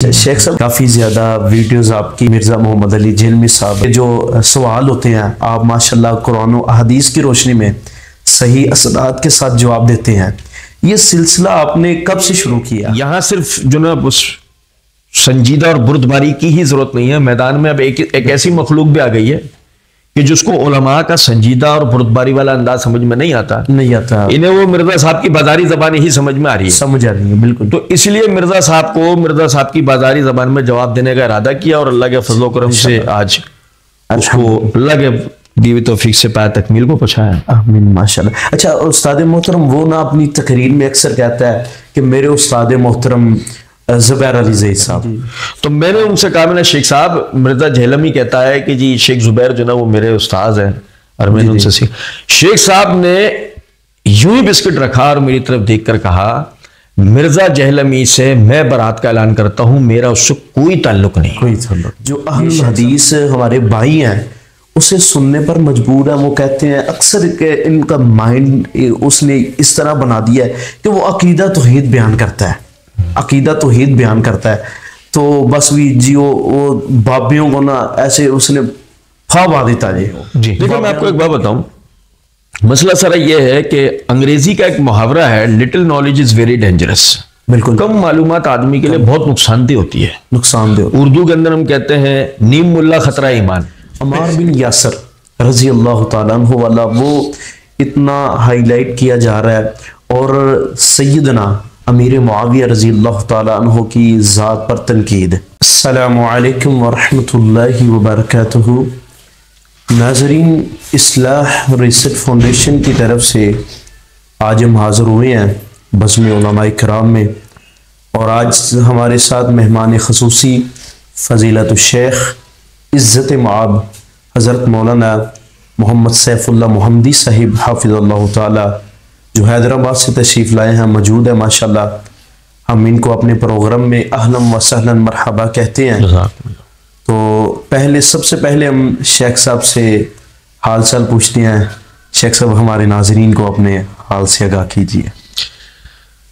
शेख साहब काफ़ी ज़्यादा वीडियोस आपकी मिर्ज़ा मोहम्मद अली जिलमी साहब के जो सवाल होते हैं आप माशाल्लाह कुरान और अहदीस की रोशनी में सही असरात के साथ जवाब देते हैं। ये सिलसिला आपने कब से शुरू किया? यहाँ सिर्फ जो ना उस संजीदा और बुर्दबारी की ही जरूरत नहीं है, मैदान में अब एक ऐसी मखलूक भी आ गई है कि जिसको उलमा का संजीदा और बुर्दबारी वाला अंदाज समझ में नहीं आता। इन्हें वो मिर्जा साहब की बाजारी जबान ही समझ में आ रही है, बिल्कुल। तो इसलिए मिर्जा साहब की बाजारी जबान में जवाब देने का इरादा किया और अल्लाह के फजल करम से आज उसको अल्लाह के दीवी तौफीक से पाया तकमील को पहुंचाया। आमीन माशाल्लाह। अच्छा उस्ताद मोहतरम वो ना अपनी तकरीर में अक्सर कहता है कि मेरे उस्ताद मोहतरम ज़ुबैर अली ज़ैद साहब, तो मैंने उनसे कहा, मैंने शेख साहब मिर्जा झेलमी कहता है कि जी शेख जुबैर जो ना वो मेरे उस्ताद हैं, और मैंने उनसे सीखा। शेख साहब ने यूं ही बिस्किट रखा और मेरी तरफ देखकर कहा, मिर्जा जहलमी से मैं बरात का ऐलान करता हूं, मेरा उससे कोई ताल्लुक नहीं। जो अहले हदीस हमारे भाई हैं उसे सुनने पर मजबूर है। वो कहते हैं अक्सर के इनका माइंड उसने इस तरह बना दिया है कि वो अकीदा तौहीद बयान करता है, अकीदा तौहीद बयान करता है, तो बस भी जी वो बाबियों को ना ऐसे उसने फावा देता जी। देखो मैं आपको एक बात बताऊं, मसला सारा ये है कि अंग्रेजी का एक मुहावरा है, little knowledge is very dangerous. बिल्कुल, कम मालूमात आदमी के लिए बहुत नुकसानदेह होती है। उर्दू के अंदर हम कहते हैं नीम मुल्ला खतरा ईमान। अम्मार बिन यासर रजी अल्लाह ताला अन्हु वाला वो इतना हाईलाइट किया जा रहा है, और सैयदना अमीर मुआविया रजी अल्लाह ताला अन्हु की ज़ात पर तनकीद। अस्सलामु अलैकुम व रहमतुल्लाहि व बरकातुहू। नाज़रीन, इस्लाह रिसर्च फाउंडेशन की तरफ से आज हम हाज़िर हुए हैं बज़्म उलमाए किराम में, और आज हमारे साथ मेहमान ख़ुसूसी फ़ज़ीलतुल शेख इज़्ज़त माब हज़रत मौलाना मोहम्मद सैफुल्लाह मोहम्मदी साहिब हाफ़िज़ल्लाहु ताला जो हैदराबाद से तशरीफ़ लाए हैं मौजूद है माशाल्लाह। हम इनको अपने प्रोग्राम में अहलन व सहलन मरहबा कहते हैं। तो पहले सबसे पहले हम शेख साहब से हाल चाल पूछते हैं। शेख साहब हमारे नाज़रीन को अपने हाल से आगाह कीजिए।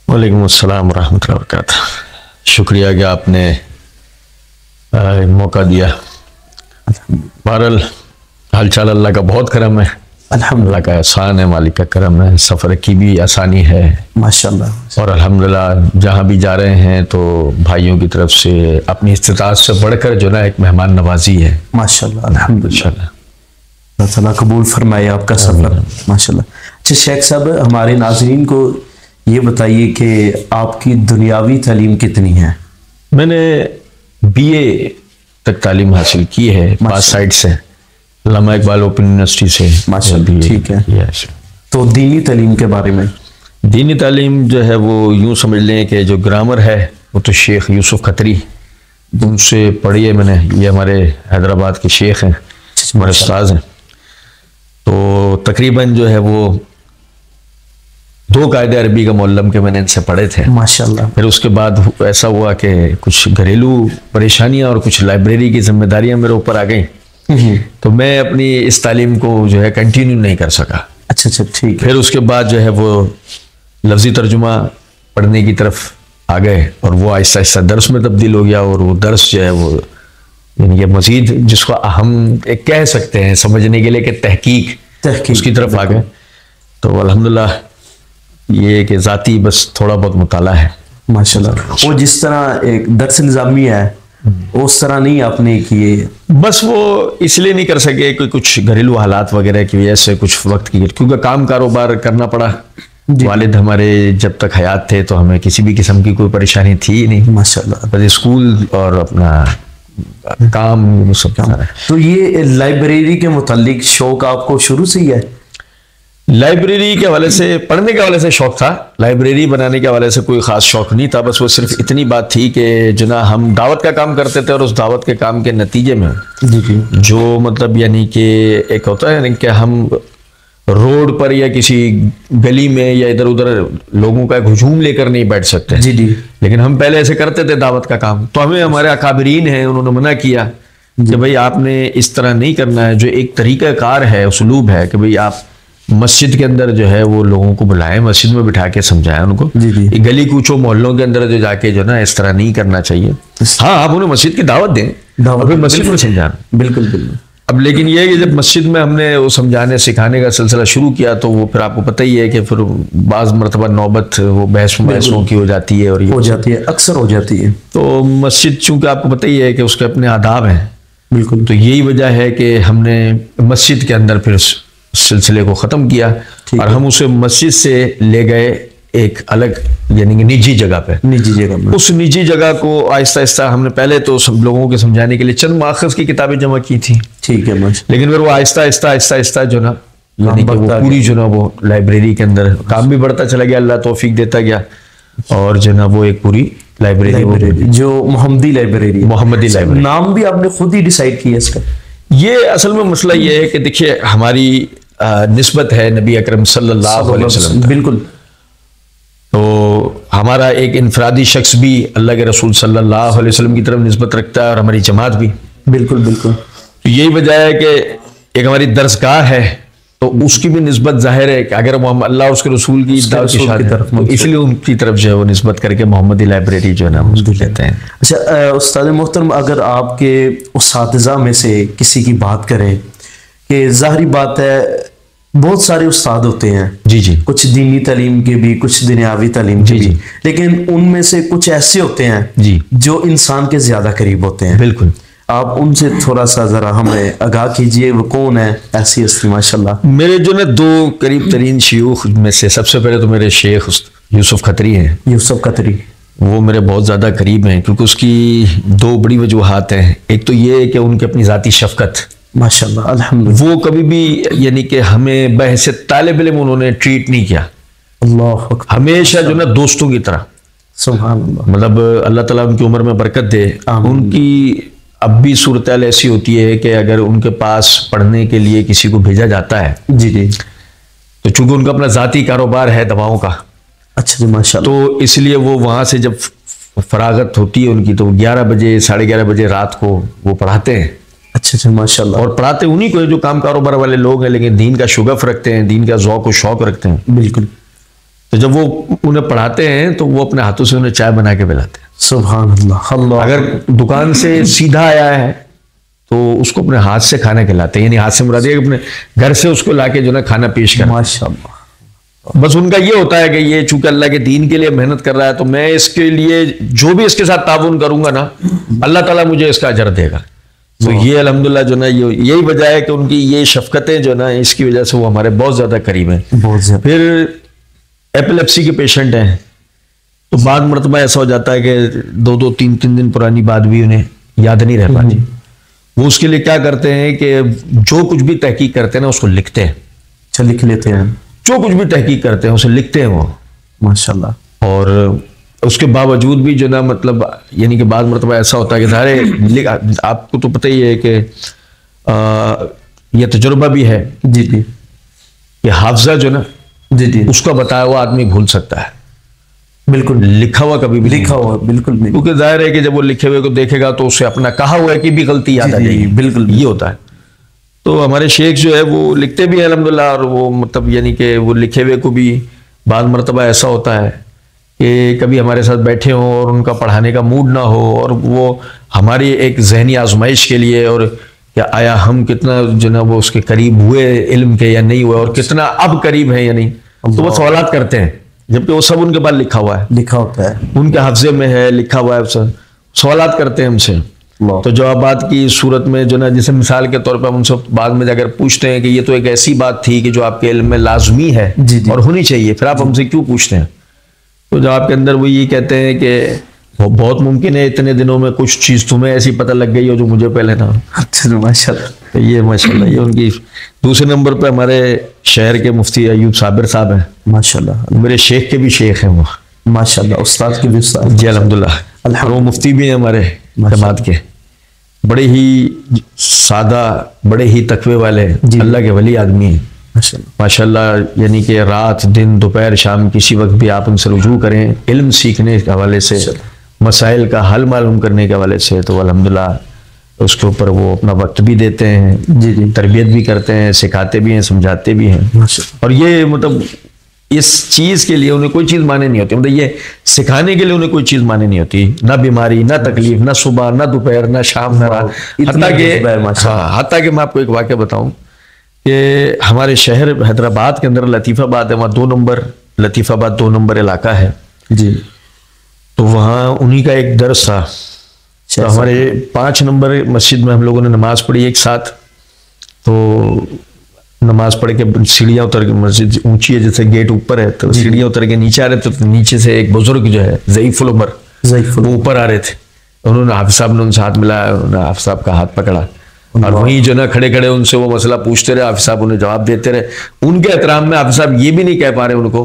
वालेकुम अस्सलाम रहमतुल्लाहि व बरकातुहू। शुक्रिया कि आपने मौका दिया। बहरहाल हाल चाल अल्लाह का बहुत करम है, अल्हम्दुलिल्लाह का एहसान है, मालिक का करम है, सफ़र की भी आसानी है माशाल्लाह, और अल्हम्दुलिल्लाह जहाँ भी जा रहे हैं तो भाइयों की तरफ से अपनी इस्तिताअत से बढ़कर जो ना एक मेहमान नवाजी है माशाल्लाह। अल्हम्दुलिल्लाह, अल्लाह ताला कबूल फरमाए आपका सफ़र माशाल्लाह। अच्छा शेख साहब, हमारे नाज़रीन को ये बताइए कि आपकी दुनियावी तालीम कितनी है? मैंने BA तक तालीम हासिल की है पास साइड से, अल्लामा इकबाल ओपन यूनिवर्सिटी से माशाल्लाह। ठीक है, तो दीनी तालीम के बारे में? दीनी तालीम जो है वो यूं समझ लें कि जो ग्रामर है वो तो शेख यूसुफ खतरी उनसे पढ़ी है मैंने। ये हमारे हैदराबाद के शेख हैं, हमारे उस्ताद हैं। तो तकरीबन जो है वो 2 कायदे अरबी का मुअल्लम के मैंने इनसे पढ़े थे माशाल्लाह। फिर उसके बाद ऐसा हुआ कि कुछ घरेलू परेशानियां और कुछ लाइब्रेरी की जिम्मेदारियां मेरे ऊपर आ गई, तो मैं अपनी इस तालीम को जो है कंटिन्यू नहीं कर सका। अच्छा, ठीक। फिर उसके बाद जो है वो लफ्ज़ी तर्जुमा पढ़ने की तरफ आ गए, और वो आहिस्ता आहिस्ता दर्स में तब्दील हो गया, और वो दर्स जो है वो ये मजीद जिसको हम एक कह सकते हैं समझने के लिए कि तहकीक उसकी तरफ आ गए। तो अल्हम्दुलिल्लाह ये कि ज़ाती बस थोड़ा बहुत मुताला है माशाल्लाह। वो जिस तरह एक दर्स निज़ामी है उस तरह नहीं आपने किए? बस वो इसलिए नहीं कर सके कि कुछ घरेलू हालात वगैरह की वजह से, कुछ वक्त की, क्योंकि काम कारोबार करना पड़ा। वालिद हमारे जब तक हयात थे तो हमें किसी भी किस्म की कोई परेशानी थी ही नहीं माशाल्लाह, बस स्कूल और अपना काम सब। तो ये लाइब्रेरी के मुतालिक शौक आपको शुरू से ही है? लाइब्रेरी के हवाले से, पढ़ने के हवाले से शौक था, लाइब्रेरी बनाने के हवाले से कोई ख़ास शौक नहीं था। बस वो सिर्फ इतनी बात थी कि जो ना हम दावत का काम करते थे, और उस दावत के काम के नतीजे में जो मतलब यानी कि एक होता है कि हम रोड पर या किसी गली में या इधर उधर लोगों का हुजूम लेकर नहीं बैठ सकते। लेकिन हम पहले ऐसे करते थे दावत का काम, तो हमें हमारे अकाबरीन हैं उन्होंने मना किया कि भाई आपने इस तरह नहीं करना है। जो एक तरीक़ाकार है, उसलूब है कि भाई आप मस्जिद के अंदर जो है वो लोगों को बुलाएं, मस्जिद में बिठा के समझाएं उनको। जी जी। ये गली कूचों मोहल्लों के अंदर जो जाके जो ना इस तरह नहीं करना चाहिए। हाँ, आप उन्हें मस्जिद की दावत दें, दावत फिर मस्जिद में समझाना। बिल्कुल बिल्कुल। अब लेकिन ये है कि जब मस्जिद में हमने वो समझाने सिखाने का सिलसिला शुरू किया तो वो फिर आपको पता ही है कि फिर बाज़ मरतबा नौबत वो बहसों की हो जाती है, और ये हो जाती है, अक्सर हो जाती है। तो मस्जिद चूंकि आपको पता ही है कि उसके अपने आदाब हैं, बिल्कुल। तो यही वजह है कि हमने मस्जिद के अंदर फिर सिलसिले को ख़त्म किया और हम उसे मस्जिद से ले गए एक अलग यानी कि निजी जगह पे, निजी जगह में। उस निजी जगह को आहिस्ता आहिस्ता हमने पहले तो सब लोगों के समझाने के लिए चंद माखज़ की किताबें जमा की थी, ठीक है, लेकिन फिर वो आहिस्ता आहिस्ता जो ना यानी कि वो पूरी जो ना वो लाइब्रेरी के अंदर काम भी बढ़ता चला गया, अल्लाह तौफीक देता गया, और जो ना वो एक पूरी लाइब्रेरी जो मोहम्मदी लाइब्रेरी, मोहम्मदी लाइब्रेरी। नाम भी आपने खुद ही डिसाइड किया इसका? ये असल में मसला ये है कि देखिए हमारी निस्बत है नबी अकरम सल्लल्लाहु अलैहि वसल्लम, बिल्कुल। तो हमारा एक इनफरादी शख्स भी अल्लाह के रसूल सल्लल्लाहु अलैहि वसल्लम की तरफ निस्बत रखता है और हमारी जमात भी। बिल्कुल बिल्कुल। तो यही वजह है कि एक हमारी दरसगाह है तो उसकी भी निस्बत जाहिर है कि अगर वो हम अल्लाह उसके रसूल की दावत की तरफ, तो इसलिए उनकी तरफ जो है वो निस्बत करके मोहम्मदी लाइब्रेरी जो है ना उसको लेते हैं। अच्छा उस्ताद मोहतरम, अगर आपके उस्तादिज़ा में से किसी की बात करें कि ज़ाहिरी बात है बहुत सारे उस्ताद होते हैं, जी जी, कुछ दीनी तालीम के भी, कुछ दुनियावी तालीम के भी, लेकिन उनमें से कुछ ऐसे होते हैं जी जो इंसान के ज्यादा करीब होते हैं। बिल्कुल, आप उनसे थोड़ा सा जरा हमें आगाह कीजिए, वो कौन है ऐसी हस्ती? माशाल्लाह मेरे जो ना दो करीब तरीन शयूख में से सबसे पहले तो मेरे शेख यूसुफ खतरी हैं। यूसुफ खतरी वो मेरे बहुत ज़्यादा करीब हैं, क्योंकि उसकी दो बड़ी वजूहात हैं। एक तो ये है कि उनकी अपनी ज़ाती शफ़क़त, माशाल्लाह अल्हम्दुलिल्लाह, वो कभी भी यानी कि हमें बहैसियत तालिब इल्म उन्होंने ट्रीट नहीं किया, अल्लाह अकबर, हमेशा जो ना दोस्तों की तरह। सुभान अल्लाह। मतलब अल्लाह ताला उनकी उम्र में बरकत दे। उनकी अब भी सूरत ऐसी होती है कि अगर उनके पास पढ़ने के लिए किसी को भेजा जाता है, जी जी, तो चूंकि उनका अपना ज़ाती कारोबार है दवाओं का, अच्छा जी माशाल्लाह, तो इसलिए वो वहाँ से जब फरागत होती है उनकी, तो 11 बजे 11:30 बजे रात को वो पढ़ाते हैं। अच्छा अच्छा माशाल्लाह। और पढ़ाते उन्हीं को है जो काम कारोबार वाले लोग हैं, लेकिन दीन का शुगफ रखते हैं, दीन का ज़ौक़ और शौक़ रखते हैं। बिल्कुल। तो जब वो उन्हें पढ़ाते हैं तो वो अपने हाथों से उन्हें चाय बना के पिलाते हैं। सुभान अल्लाह अल्लाह। अगर दुकान से सीधा आया है तो उसको अपने हाथ से खाना खिलाते हैं, यानी हाथ से मुराद है अपने घर से उसको लाके जो ना खाना पेश करते हैं। माशाल्लाह। बस उनका ये होता है कि ये चूंकि अल्लाह के दीन के लिए मेहनत कर रहा है, तो मैं इसके लिए जो भी इसके साथ ताउन करूंगा ना, अल्लाह ताला मुझे इसका अजर देगा। तो ये अल्हम्दुलिल्लाह जो ना यही वजह है कि उनकी ये शफकतें जो ना, इसकी वजह से वो हमारे बहुत ज्यादा करीब हैं। बहुत ज्यादा। फिर एपिलेप्सी के पेशेंट हैं, तो बाद मरतबा ऐसा हो जाता है कि 2-2, 3-3 दिन पुरानी बात भी उन्हें याद नहीं रह पाती। वो उसके लिए क्या करते हैं कि जो कुछ भी तहकीक करते हैं ना उसको लिखते हैं। अच्छा, लिख लेते हैं। जो कुछ भी तहकीक करते हैं उसे लिखते हैं वो, माशाल्लाह। और उसके बावजूद भी जो ना मतलब यानी कि बाद मरतबा ऐसा होता है कि सारे आपको तो पता ही है कि यह तजुर्बा भी है जी जी, कि हाफजा जो ना जी जी, उसका बताया हुआ आदमी भूल सकता है, बिल्कुल। लिखा हुआ कभी भी लिखा हुआ बिल्कुल नहीं, क्योंकि जाहिर है कि जब वो लिखे हुए को देखेगा तो उसे अपना कहा हुआ की भी गलती याद आ जाएगी। बिल्कुल ये होता है। तो हमारे शेख जो है वो लिखते भी हैं अल्हम्दुलिल्लाह, और वो मतलब यानी कि वो लिखे हुए को भी बाद मरतबा ऐसा होता है कि कभी हमारे साथ बैठे हों और उनका पढ़ाने का मूड ना हो, और वो हमारी एक जहनी आजमाइश के लिए, और क्या आया हम कितना जो ना वो उसके करीब हुए इल्म के या नहीं हुए, और कितना अब करीब है या नहीं, तो वो सवालात करते हैं, जबकि वो सब उनके पास लिखा हुआ है, लिखा होता है, उनके हफ्जे में है, लिखा हुआ है। सवालात करते हैं हमसे, तो जवाबात की सूरत में जो ना, जैसे मिसाल के तौर पर हम उनसे बाद में जाकर पूछते हैं कि ये तो एक ऐसी बात थी कि जो आपके इल्म में लाजमी है और होनी चाहिए, फिर आप हमसे क्यों पूछते हैं? तो जवाब के अंदर वो ये कहते हैं कि बहुत मुमकिन है इतने दिनों में कुछ चीज़ तुम्हें ऐसी पता लग गई हो जो मुझे पहले ना। अच्छा माशाल्लाह। तो ये माशाल्लाह ये उनकी। दूसरे नंबर पे हमारे शहर के मुफ्ती अयूब साबिर साहब हैं, माशाल्लाह। मेरे शेख के भी शेख हैं वो, माशाल्लाह। उस्ताद के भी उस्ताद जी, अल्हम्दुलिल्लाह। वो मुफ्ती भी हैं हमारे जमात के, बड़े ही सादा, बड़े ही तकवे वाले, अल्लाह के वली आदमी हैं माशाल्लाह। यानी कि रात दिन दोपहर शाम किसी वक्त भी आप उनसे रुजू करें, इल्म सीखने के हवाले से, मसाइल का हल मालूम करने के हवाले से, तो अल्हम्दुलिल्लाह उसके ऊपर वो अपना वक्त भी देते हैं, जी जी, तरबियत भी करते हैं, सिखाते भी हैं, समझाते भी हैं। और ये मतलब इस चीज के लिए उन्हें कोई चीज माने नहीं होती, मतलब ये सिखाने के लिए उन्हें कोई चीज माने नहीं होती, ना बीमारी, ना तकलीफ, ना सुबह, ना दोपहर, ना शाम, ना रात। हत्ता कि मैं आपको एक वाक्य बताऊं कि हमारे शहर हैदराबाद के अंदर लतीफाबाद है, वहाँ 2 नंबर, लतीफाबाद 2 नंबर इलाका है जी। तो वहाँ उन्हीं का एक दर्स था। तो हमारे 5 नंबर मस्जिद में हम लोगों ने नमाज पढ़ी एक साथ। तो नमाज पढ़ के सीढ़ियाँ उतर के, मस्जिद ऊंची है, जैसे गेट ऊपर है, तो सीढ़ियाँ उतर के नीचे आ रहे थे, तो नीचे से एक बुजुर्ग जो है ज़ईफुल उमर, वो ऊपर आ रहे थे। उन्होंने हाफिज साहब ने उनसे हाथ मिलाया, उन्होंने हाफिज साहब का हाथ पकड़ा और वहीं जो ना खड़े खड़े उनसे वो मसला पूछते रहे, हाफिज साहब उन्हें जवाब देते रहे। उनके एहतराम में हाफिज साहब ये भी नहीं कह पा रहे उनको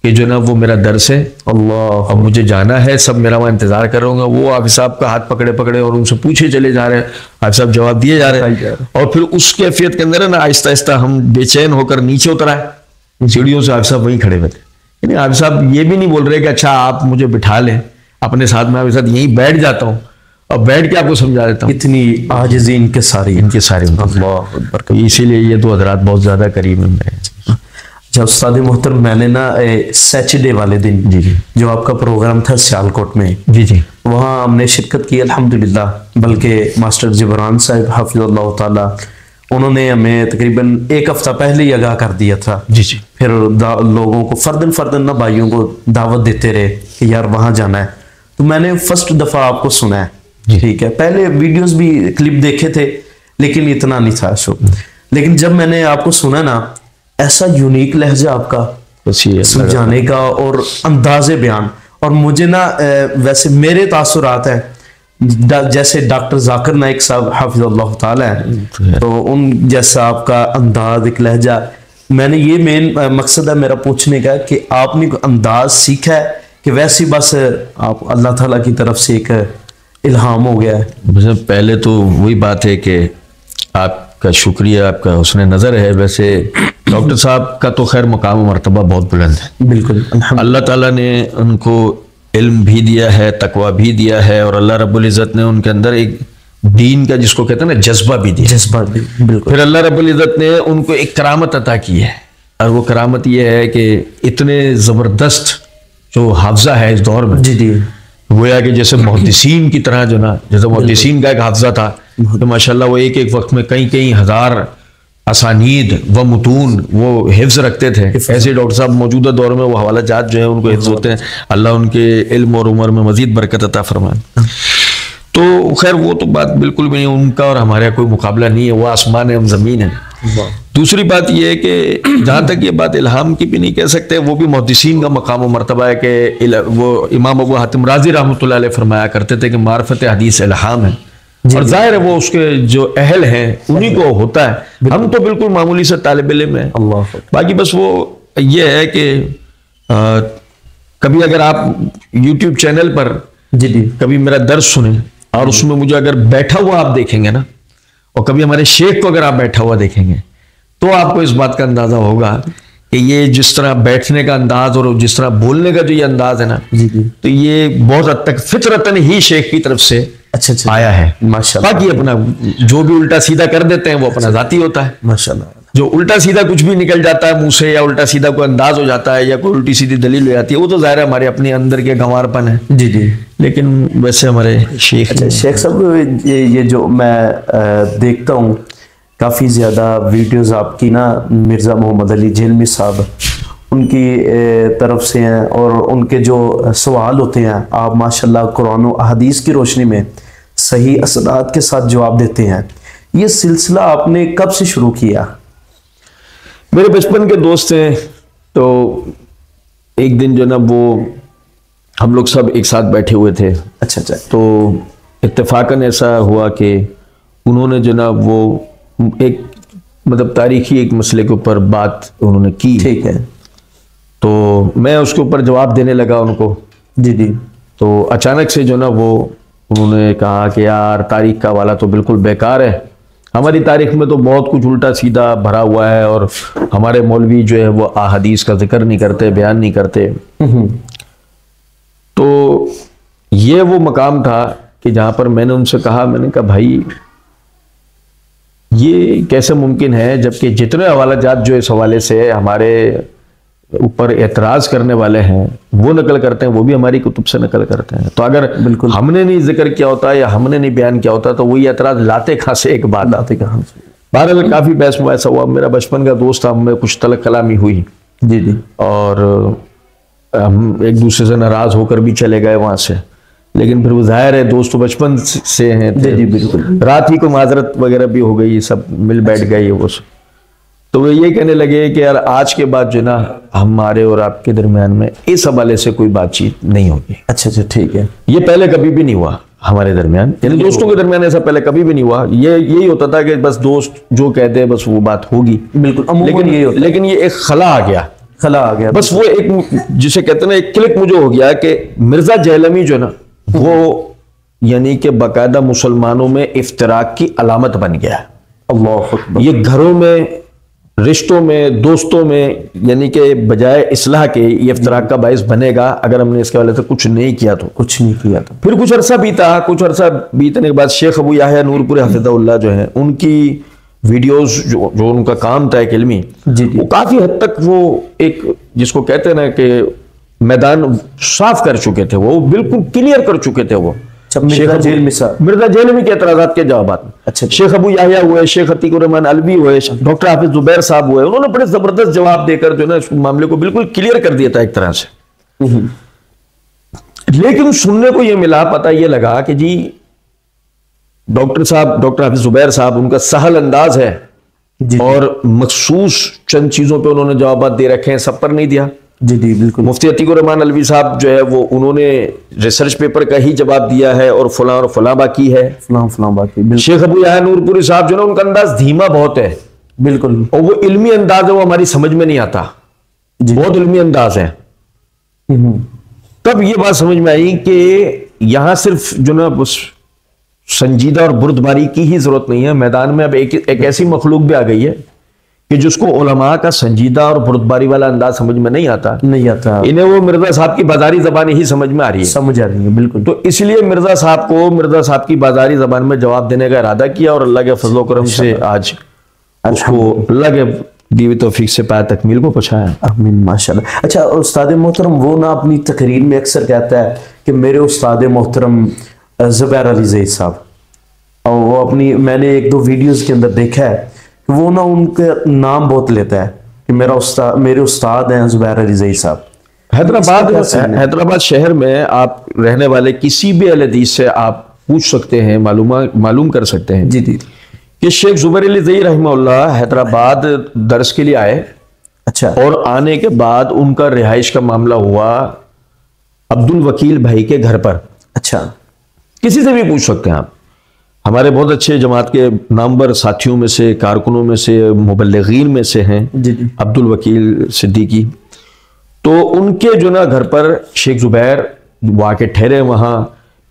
कि जो ना वो मेरा दर्स है अल्लाह, अब मुझे जाना है, सब मेरा वहाँ इंतजार कर रहे होंगे। वो हाफिज साहब का हाथ पकड़े पकड़े और उनसे पूछे चले जा रहे हैं, हाफिज साहब जवाब दिए जा रहे हैं। और फिर उस कैफियत के अंदर ना आहिस्ता आहिस्ता हम बेचैन होकर नीचे उतर आए सीढ़ियों से। हाफिज साहब वहीं खड़े हुए थे, यानी हाफिज साहब ये भी नहीं बोल रहे कि अच्छा आप मुझे बिठा लें अपने साथ, में आपके साथ यहीं बैठ जाता हूँ और बैठ के आपको समझा देता हूँ। इतनी आजिज़ी इनके सारे इसीलिए ये 2 हज़रात बहुत ज्यादा करीब है। जब उस्ताद मोहतरम, मैंने ना सैटरडे वाले दिन जी जी जो आपका प्रोग्राम था सियालकोट में, जी जी, वहाँ हमने शिरकत की अल्हम्दुलिल्लाह। बल्कि मास्टर जिब्रान साहब हाफिज़ल्लाहु ताला, उन्होंने हमें तकरीबन 1 हफ्ता पहले ही आगाह कर दिया था। जी जी। फिर लोगों को फर्दन फर्दन ना भाइयों को दावत देते रहे कि यार वहाँ जाना है। तो मैंने फर्स्ट दफ़ा आपको सुना है, ठीक है, पहले वीडियोस भी क्लिप देखे थे लेकिन इतना नहीं था शो। लेकिन जब मैंने आपको सुना ना, ऐसा यूनिक लहजा आपका समझाने का और अंदाज़े बयान, और मुझे ना वैसे मेरे तासुरात हैं जैसे डॉक्टर जाकिर नाइक साहब हाफिज़ल्लाहु ताला है, तो उन जैसा आपका अंदाज, एक लहजा। मैंने ये मेन मकसद है मेरा पूछने का कि आपने अंदाज सीखा है कि वैसे बस आप अल्लाह ताला की तरफ से एक इल्हाम हो गया है? पहले तो वही बात है कि आपका शुक्रिया, आपका हुस्न नज़र है। वैसे डॉक्टर साहब का तो खैर मकाम मर्तबा बहुत बुलंद है, बिल्कुल। अल्लाह ताला ने उनको इल्म भी दिया है, तकवा भी दिया है, और अल्लाह रब्बुल इज़्ज़त ने उनके अंदर एक दीन का, जिसको कहते हैं ना, जज्बा भी दिया। जज्बा भी, बिल्कुल। फिर अल्लाह रब्बुल इज़्ज़त ने उनको एक करामत अता की है, और वो करामत ये है कि इतने ज़बरदस्त जो हाफजा है इस दौर में, जी जी, गोया कि जैसे मुहद्दिसीन की तरह, जो ना जैसे मुहद्दिसीन का एक हाफजा था, तो माशाल्लाह वो एक एक वक्त में कई कई हज़ार असानीद व मुतून वो हिफ्ज़ रखते थे। ऐसे डॉक्टर साहब मौजूदा दौर में वो हवाला जात जो है उनको हिफ्ज़ होते हैं। अल्लाह उनके इल्म और उम्र में मज़ीद बरकत अता फरमाए। तो खैर वो तो बात बिल्कुल भी नहीं, उनका और हमारा कोई मुकाबला नहीं है, वो आसमान है, हम ज़मीन है। दूसरी बात यह है कि जहाँ तक ये बात इल्हाम की भी नहीं कह सकते, वो भी मुहद्दिसीन का मकाम व मर्तबा है कि वो इमाम अबू हातिम राजी रहमतुल्लाह अलैह फरमाया करते थे कि मार्फत हदीस इल्हाम है, और जाहिर है वो उसके जो अहल हैं उन्हीं को होता है। हम तो बिल्कुल मामूली से तालिब इल्म है। बाकी बस वो ये है कि कभी अगर आप YouTube चैनल पर जी जी कभी मेरा दर्स सुने और उसमें मुझे अगर बैठा हुआ आप देखेंगे ना, और कभी हमारे शेख को अगर आप बैठा हुआ देखेंगे, तो आपको इस बात का अंदाजा होगा कि ये जिस तरह बैठने का अंदाज और जिस तरह बोलने का जो ये अंदाज है ना, तो ये बहुत हद तक फितरतन ही शेख की तरफ से अच्छा आया है माशाल्लाह। बाकी अपना जो भी उल्टा सीधा कर देते हैं वो अपना जाती होता है माशाल्लाह। जो उल्टा सीधा कुछ भी निकल जाता है मुंह से, या उल्टा सीधा कोई अंदाज हो जाता है, या कोई उल्टी सीधी दलील हो जाती है, वो तो जाहिर है हमारे अपने अंदर के गंवारपन है। जी जी। लेकिन वैसे हमारे शेख, अच्छा शेख साहब, ये जो मैं देखता हूँ काफ़ी ज़्यादा वीडियोस आपकी ना, मिर्ज़ा मोहम्मद अली जेलमी साहब उनकी तरफ से हैं, और उनके जो सवाल होते हैं आप माशाल्लाह कुरान और अहदीस की रोशनी में सही असरात के साथ जवाब देते हैं। ये सिलसिला आपने कब से शुरू किया? मेरे बचपन के दोस्त हैं, तो एक दिन जो ना वो हम लोग सब एक साथ बैठे हुए थे। अच्छा, तो इत्तेफाकन ऐसा हुआ कि उन्होंने जो ना वो एक मतलब तारीखी एक मसले के ऊपर बात उन्होंने की। ठीक है। तो मैं उसके ऊपर जवाब देने लगा उनको। जी जी। तो अचानक से जो ना वो उन्होंने कहा कि यार तारीख का वाला तो बिल्कुल बेकार है, हमारी तारीख में तो बहुत कुछ उल्टा सीधा भरा हुआ है, और हमारे मौलवी जो है वो अहादीस का जिक्र नहीं करते, बयान नहीं करते। तो ये वो मकाम था कि जहां पर मैंने उनसे कहा, मैंने कहा भाई ये कैसे मुमकिन है जबकि जितने हवालाजात जो इस हवाले से हमारे ऊपर एतराज करने वाले हैं वो नकल करते हैं, वो भी हमारी कुतुब से नकल करते हैं। तो अगर बिल्कुल हमने नहीं जिक्र किया होता या हमने नहीं बयान किया होता तो वही एतराज लाते कहाँ से, एक बात आते कहाँ से। बहरहाल काफी बहस मुबासा हुआ। मेरा बचपन का दोस्त था, हमें कुछ तलक कलामी हुई जी जी, और हम एक दूसरे से नाराज होकर भी चले गए वहां से, लेकिन फिर वो जाहिर है दोस्त तो बचपन से हैं। जी जी बिल्कुल। रात ही को माजरत वगैरह भी हो गई, सब मिल बैठ गए वो सब। तो वो ये कहने लगे कि यार आज के बाद जो ना हमारे और आपके दरमियान में इस हवाले से कोई बातचीत नहीं होगी। अच्छा अच्छा ठीक है। ये पहले कभी भी नहीं हुआ हमारे दरमियान, यानी दोस्तों के दरमियान ऐसा पहले कभी भी नहीं हुआ। ये यही होता था कि बस दोस्त जो कहते हैं बस वो बात होगी, बिल्कुल लेकिन ये एक खला आ गया, बस वो एक जिसे कहते हैं ना एक क्लिक मुझे हो गया कि मिर्जा जहलमी जो ना वो यानी कि बाकायदा मुसलमानों में इफ्तराक की अलामत बन गया है। अल्लाह अकबर। ये घरों में, रिश्तों में, दोस्तों में, यानी कि बजाय इस्लाह के ये इफ्तराक का बायस बनेगा अगर हमने इसके वाले से कुछ नहीं किया तो। फिर कुछ अरसा बीतने के बाद शेख अबू याह्या नूरपुरी हफिज़हुल्लाह जो है उनकी वीडियोस जो उनका काम था एक इल्मी, वो काफी हद तक वो एक जिसको कहते हैं ना कि मैदान साफ कर चुके थे, वो बिल्कुल क्लियर कर चुके थे। वो मिर्जा जेलमी के एतराज़ात के जवाब। अच्छा, शेख अबू याह्या हुए, शेख अतीकुर रहमान अलवी हुए, डॉक्टर हाफिज जुबैर साहब हुए, उन्होंने बड़े जबरदस्त जवाब देकर जो ना इस मामले को बिल्कुल क्लियर कर दिया था एक तरह से। लेकिन सुनने को ये मिला, पता ये लगा कि जी डॉक्टर हाफिज जुबैर साहब, उनका सहल अंदाज है और मखसूस चंद चीजों पे उन्होंने जवाब दे रखे हैं, सब पर नहीं दिया। जी जी बिल्कुल। मुफ्ती अतीकुर रहमान अलवी साहब जो है वो उन्होंने रिसर्च पेपर का ही जवाब दिया है और फलां बाकी है, फलां बाकी। शेख अबू याह्या नूरपुरी साहब जो ना उनका अंदाज धीमा बहुत है, बिल्कुल, और वो इल्मी अंदाज है, वो हमारी समझ में नहीं आता, बहुत इल्मी अंदाज है। तब ये बात समझ में आई कि यहां सिर्फ जो ना बस संजीदा और बुर्दबारी की ही जरूरत नहीं है, मैदान में अब एक ऐसी मखलूक भी आ गई है कि जिसको उलमा का संजीदा और बुर्दबारी वाला अंदाज समझ में नहीं आता। इन्हें वो मिर्जा साहब की बाजारी जबान ही समझ में आ रही है, बिल्कुल। तो इसलिए मिर्जा साहब की बाजारी जबान में जवाब देने का इरादा किया और अल्लाह के फजलो करम से आज उसको अल्लाह के दीवी तौफीक से पाया तकमील को पहुंचाया। आमीन, माशाल्लाह। अच्छा उस्ताद मोहतरम, वो ना अपनी तकरीर में अक्सर कहता है कि मेरे उस्ताद मोहतरम ज़ुबैर अली ज़ैद साहब, और वो अपनी मैंने एक दो वीडियोस के अंदर देखा है वो ना उनका नाम बहुत लेता है कि मेरे उस्ताद हैं ज़ुबैर अली ज़ैद साहब। हैदराबाद शहर में आप रहने वाले किसी भी अहले हदीस से आप पूछ सकते हैं, मालूम कर सकते हैं जी जी कि शेख ज़ुबैर अली ज़ैद रहमहुल्लाह हैदराबाद दर्स के लिए आए। अच्छा। और आने के बाद उनका रिहाइश का मामला हुआ अब्दुल वकील भाई के घर पर। अच्छा, किसी से भी पूछ सकते हैं आप, हमारे बहुत अच्छे जमात के नामवर साथियों में से, कारकुनों में से, मुबल्लिगीन में से हैं जी जी। अब्दुल वकील सिद्दीकी। तो उनके जो ना घर पर शेख ज़ुबैर वाके ठहरे। वहाँ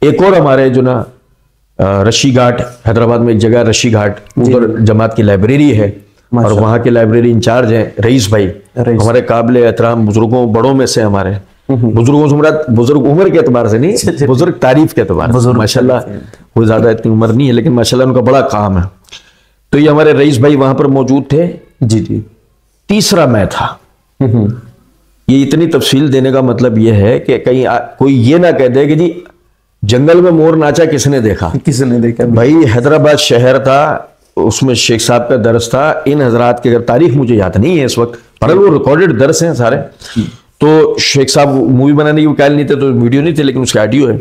एक और हमारे जो ना रशी घाट, हैदराबाद में एक जगह रशी घाट, उधर जमात की लाइब्रेरी है और वहाँ के लाइब्रेरी इंचार्ज हैं रईस भाई, हमारे काबिल एहतराम बुजुर्गों बड़ों में से, हमारे बुजुर्गों से बुजुर्ग उम्र के एतबार से नहीं, बुजुर्ग तारीफ के एतबार से, माशाल्लाह कोई ज्यादा इतनी उम्र नहीं है लेकिन माशाल्लाह उनका बड़ा काम है। तो ये हमारे रईस भाई वहां पर मौजूद थे। जी जी। तीसरा मैं था। ये इतनी तफसील देने का मतलब ये है कि कहीं कोई ये ना कह दे कि जी जंगल में मोर नाचा किसने देखा। भाई हैदराबाद शहर था, उसमें शेख साहब का दर्स था। इन हजरात की अगर तारीख मुझे याद नहीं है इस वक्त, पर वो रिकॉर्डेड दर्स हैं सारे। तो शेख साहब मूवी बनाने के वकाल नहीं थे तो वीडियो नहीं थे, लेकिन उसका ऑडियो है।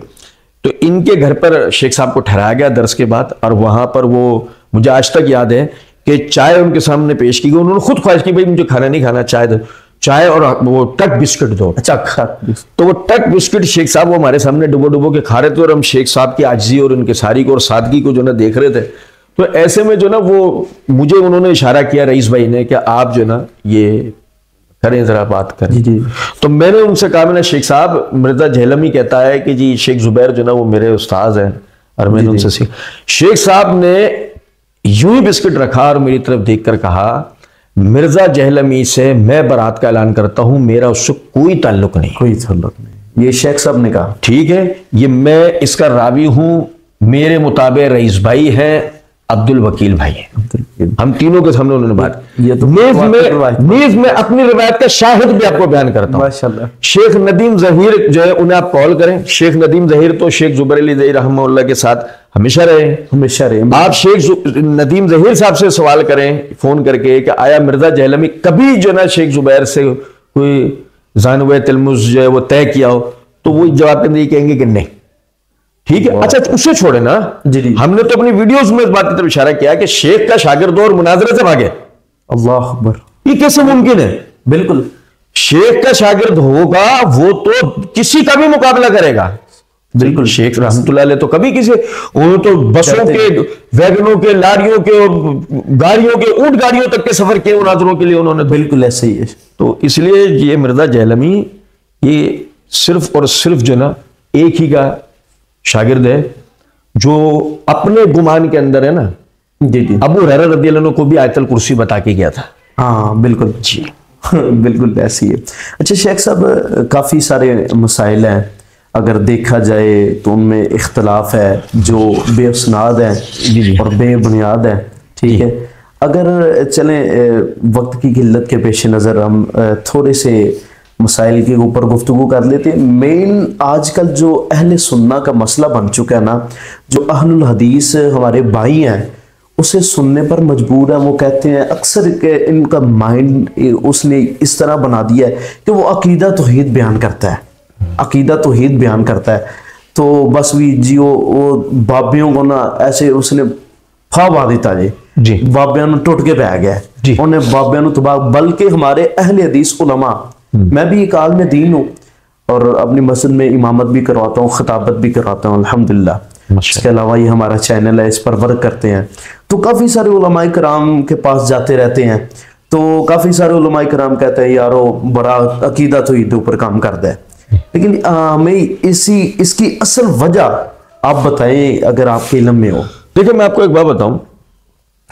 तो इनके घर पर शेख साहब को ठहराया गया दर्स के बाद, और वहां पर वो मुझे आज तक याद है कि चाय उनके सामने पेश की गई। उन्होंने खुद ख्वाहिश की भाई मुझे खाना नहीं खाना, चाय और वो टक बिस्किट दो। अच्छा, तो वो टक बिस्किट शेख साहब वो हमारे सामने डुबो के खा रहे थे और हम शेख साहब की आजिज़ी और उनके सारी को और सादगी को जो ना देख रहे थे। तो ऐसे में जो ना वो मुझे उन्होंने इशारा किया रईस भाई ने कि आप जो ना ये करें, जरा बात करें। जी। तो मैंने उनसे कहा, मैंने शेख साहब मिर्जा जहलमी कहता है कि जी शेख ज़ुबैर जो ना वो मेरे उस्ताद हैं, और मैंने उनसे सीखा। शेख साहब ने यूं ही बिस्किट रखा और मेरी तरफ देखकर कहा, मिर्जा जहलमी से मैं बरात का ऐलान करता हूं, मेरा उससे कोई ताल्लुक नहीं। ये शेख साहब ने कहा। ठीक है, ये मैं इसका रावी हूं, मेरे मुताबिक रईस भाई है, अब्दुल वकील भाई है। हम तीनों के सामने उन्होंने बात। ये तो नीज में अपनी रिवायत का शाहिद भी आपको बयान करता हूं। माशाल्लाह। शेख नदीम जहीर जो है, उन्हें आप कॉल करें। शेख नदीम जहीर तो शेख जुबैर अली ज़हीर रहमतुल्लाह के साथ हमेशा रहे। आप शेख नदीम जहीर साहब से सवाल करें फोन करके कि आया मिर्जा जहलमी कभी जो ना शेख जुबैर से कोई जानवे तिलमुज जो है वो तय किया हो, तो वो जवाब नहीं कहेंगे कि नहीं। ठीक है, अच्छा उसे छोड़े ना जी। हमने तो अपनी वीडियोस में इस बात की तरफ इशारा किया कि शेख का शागिर्द और मुनाजरे से भागे। अल्लाह अकबर, ये कैसे मुमकिन है? बिल्कुल, शेख का शागिर्द होगा वो तो किसी का भी मुकाबला करेगा। बिल्कुल। शेख रहमतुल्लाह अलैह तो कभी किसी, वो तो बसों के, वैगनों के, लारियों के और गाड़ियों के, ऊंट गाड़ियों तक के सफर किए मुनाजरों के लिए उन्होंने। बिल्कुल ऐसे ही है। तो इसलिए ये मिर्जा जहलमी ये सिर्फ और सिर्फ जो ना एक ही का शागिर्द है जो अपने गुमान के अंदर है ना। जी जी। अबू हुरैरा रज़ियल्लाहु अन्हु को भी आयतुल कुर्सी बता के गया था। हाँ बिल्कुल जी बिल्कुल ऐसी है। अच्छा शेख साहब, काफ़ी सारे मसाइल हैं, अगर देखा जाए तो उनमें इख्तलाफ है जो बेअस्नाद है और बेबुनियाद है। ठीक है, अगर चलें वक्त की किल्लत के पेश नज़र हम थोड़े से मसाइल के ऊपर गुफ्तगू कर लेते हैं। मेन आजकल जो अहले सुन्ना का मसला बन चुका है ना, जो अहलुल हदीस हमारे भाई हैं उसे सुनने पर मजबूर है। वो कहते हैं अक्सर के इनका माइंड उसने इस तरह बना दिया है कि वो अकीदा तौहीद बयान करता है, अकीदा तौहीद बयान करता है, तो बस भी जी वो बाबियों को ना ऐसे उसने फा बा दिता जी, बाबियां टुट के पै गया उन्हें, बाबियां तबाह। बल्कि हमारे अहले हदीस उलमा, मैं भी एक आलिम दीन हूँ और अपनी मस्जिद में इमामत भी करवाता हूँ, खिताबत भी करवाता हूँ अल्हम्दुलिल्लाह। इसके अलावा ये हमारा चैनल है, इस पर वर्क करते हैं। तो काफ़ी सारे उलमाए कराम के पास जाते रहते हैं, तो काफ़ी सारे उलमाए कराम कहते हैं यारो बड़ा अकीदा तो ईद ऊपर काम करता है, लेकिन हमें इसकी असल वजह आप बताएं अगर आपके इल्म में हो। देखिए मैं आपको एक बात बताऊं,